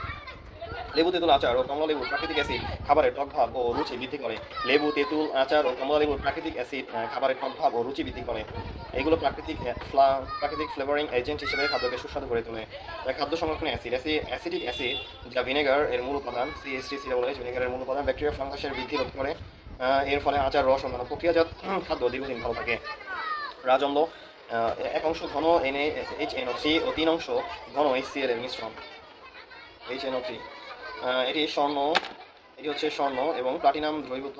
লেবু তেঁতুল আচার ও কমলা লেবুর প্রাকৃতিক অ্যাসিড খাবারের টক ভাব ও রুচি বৃদ্ধি করে। লেবু তেঁতুল আচার ও কমলা লেবুর প্রাকৃতিক অ্যাসিড খাবারের টক ভাব ও রুচি বৃদ্ধি করে। এগুলো প্রাকৃতিক ফ্লেভারিং এজেন্ট হিসেবে খাদ্যকে সুস্বাদু করে তোলে। খাদ্য সংরক্ষণে অ্যাসিডিক অ্যাসিড যা ভিনেগার এর মূল উপাদান, CH3COOH ভিনেগারের মূল উপাদান ব্যাকটেরিয়া ফাঙ্গাসের বৃদ্ধি রোধ করে। এর ফলে আচার রস অন্যান্য প্রক্রিয়াজাত খাদ্য দীর্ঘদিন ভালো থাকে। রাজম্ব এক অংশ ঘন HNO3 ও 3 অংশ ঘন HCl এর মিশ্রণ। HNO3 এটি হচ্ছে স্বর্ণ এবং প্লাটিনাম দ্রবীভূত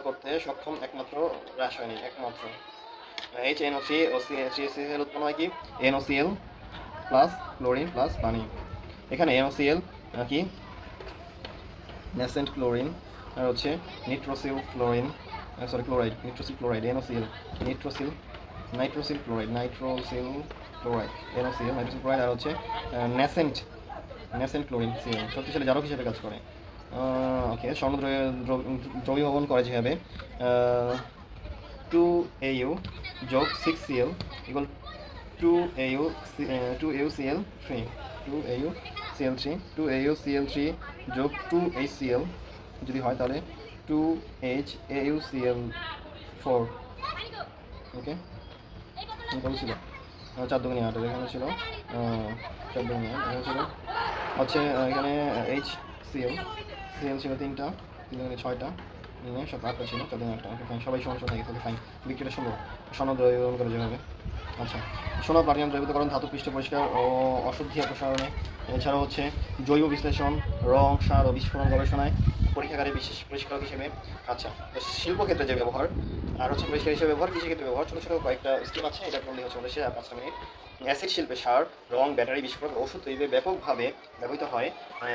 করতে সক্ষম একমাত্র রাসায়নিক HNO3 ও CCl উৎপন্ন হয় কি NOCl প্লাস ক্লোরিন প্লাস পানি। এখানে NOCl কি ন্যাসেন্ট ক্লোরিন আর হচ্ছে nitrosyl chloride nitrosyl chloride NOCl nitrosyl chloride আর হচ্ছে ন্যাসেন্ট ক্লোরিন Cl শক্তিশালী জারক হিসেবে কাজ করে। ওকে, স্বর্ণ দ্রবীভবন করে যেভাবে 2Au যোগ 6Cl ইকুয়াল 2AuCl3 যোগ 2HCl যদি হয় তাহলে 2HAuCl4। ওকে, কত ছিল 4 2 8 এখানে ছিল 4 2 8 এখানে ছিল হচ্ছে এখানে HCl ছিল 3টা 3 6টা সব 8টা ছিল 4 8টা। ওকে ফাইন, সবাই সমান সমান থাকে ফাইন। বিক্রিয়াটা সোনা দ্রবীভবন করে যেভাবে। আচ্ছা, সোনা প্লাটিনাম দ্রবীভূতকরণ, ধাতু পৃষ্ঠ পরিষ্কার ও অশুদ্ধি অপসারণে, এছাড়াও হচ্ছে জৈব বিশ্লেষণ, রং সার ও বিস্ফোরণ গবেষণায়, পরীক্ষাগারে বিশেষ পরিষ্কারক হিসেবে। আচ্ছা, শিল্পক্ষেত্রে যে ব্যবহার আর হচ্ছে পরিষ্কার হিসেবে ব্যবহার, কৃষিক্ষেত্রে ব্যবহার, ছোটো ছোটো কয়েকটা স্কিম আছে, এটা করলে হচ্ছে আমাদের 5টা মিনিট। অ্যাসিড শিল্পে সার, রং, ব্যাটারি, বিস্ফোরক, ওষুধ তৈরিতে ব্যাপকভাবে ব্যবহৃত হয়।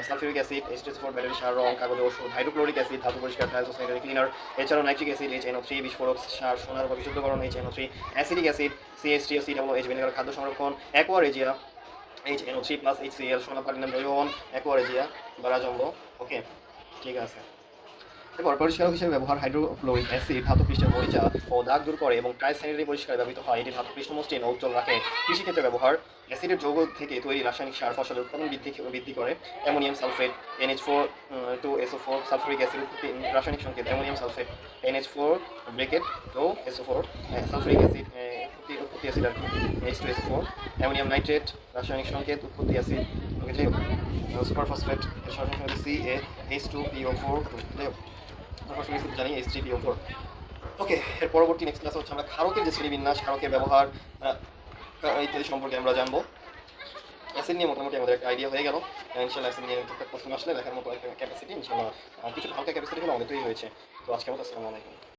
সালফিউরিক অ্যাসিড, H2SO4, ব্যাটারি, সার, রং, কাগজ, ওষুধ, হাইড্রোক্লোরিক অ্যাসিড, ধাতু পরিষ্কার, টাইলস ও স্যানিটারি ক্লিনার, এছাড়াও নাইট্রিক অ্যাসিড, HNO3, বিস্ফোরক, সার, সোনার বা বিশুদ্ধকরণ, HNO3, acidic acid, CH3COOH vinegar, খাদ্য সংরক্ষণ, অ্যাকোয়ারেজিয়া, HNO3 প্লাস HCl, সোনা প্লাটিনাম দ্রবীভবন, অ্যাকোয়ারেজিয়া বা রাজম্ব। ওকে, ঠিক আছে। এরপর পরিষ্কারক হিসেবে ব্যবহার, হাইড্রোক্লোরিক অ্যাসিড ধাতু পৃষ্ঠের মরিচা ও দাগ দূর করে এবং স্যানিটারি পরিষ্কারে ব্যবহৃত হয়। এটি ধাতু পৃষ্ঠ মসৃণ ও উজ্জ্বল রাখে। কৃষিক্ষেত্রে ব্যবহার, অ্যাসিডের যৌগ থেকে তৈরি রাসায়নিক সার ফসলের উৎপাদন বৃদ্ধি করে। Ammonium sulphate NH4 2SO4 sulphuric acid উৎপত্তি রাসায়নিক সংকেত অ্যামোনিয়াম সালফেট NH4 ব্রেকেট ও SO4 সালফুরিক অ্যাসিড উৎপত্তি অ্যাসিড আর কি H2SO4 অ্যামোনিয়াম নাইট্রেট রাসায়নিক সংকেত উৎপত্তি অ্যাসিড। ওকে, যাই হোক, সুপার ফসফেট রাসায়নিক সংকেত CaH2PO4 যাই হোক, জানি H3PO4। ওকে, এর পরবর্তী নেক্সট ক্লাস হচ্ছে আমরা ক্ষারকের যে শ্রেণীবিন্যাস, ক্ষারকের ব্যবহার ইত্যাদি সম্পর্কে আমরা জানবো। অ্যাসিড নিয়ে মোটামুটি আমাদের একটা আইডিয়া হয়ে গেল। ইনশাআল্লাহ অ্যাসিড নিয়ে প্রশ্ন আসলে দেখার মতো একটা ক্যাপাসিটি ইনশাআল্লাহ কিছু হালকা ক্যাপাসিটি হলো আমাদের তৈরি হয়েছে। তো আজকের মতো আসসালামু আলাইকুম।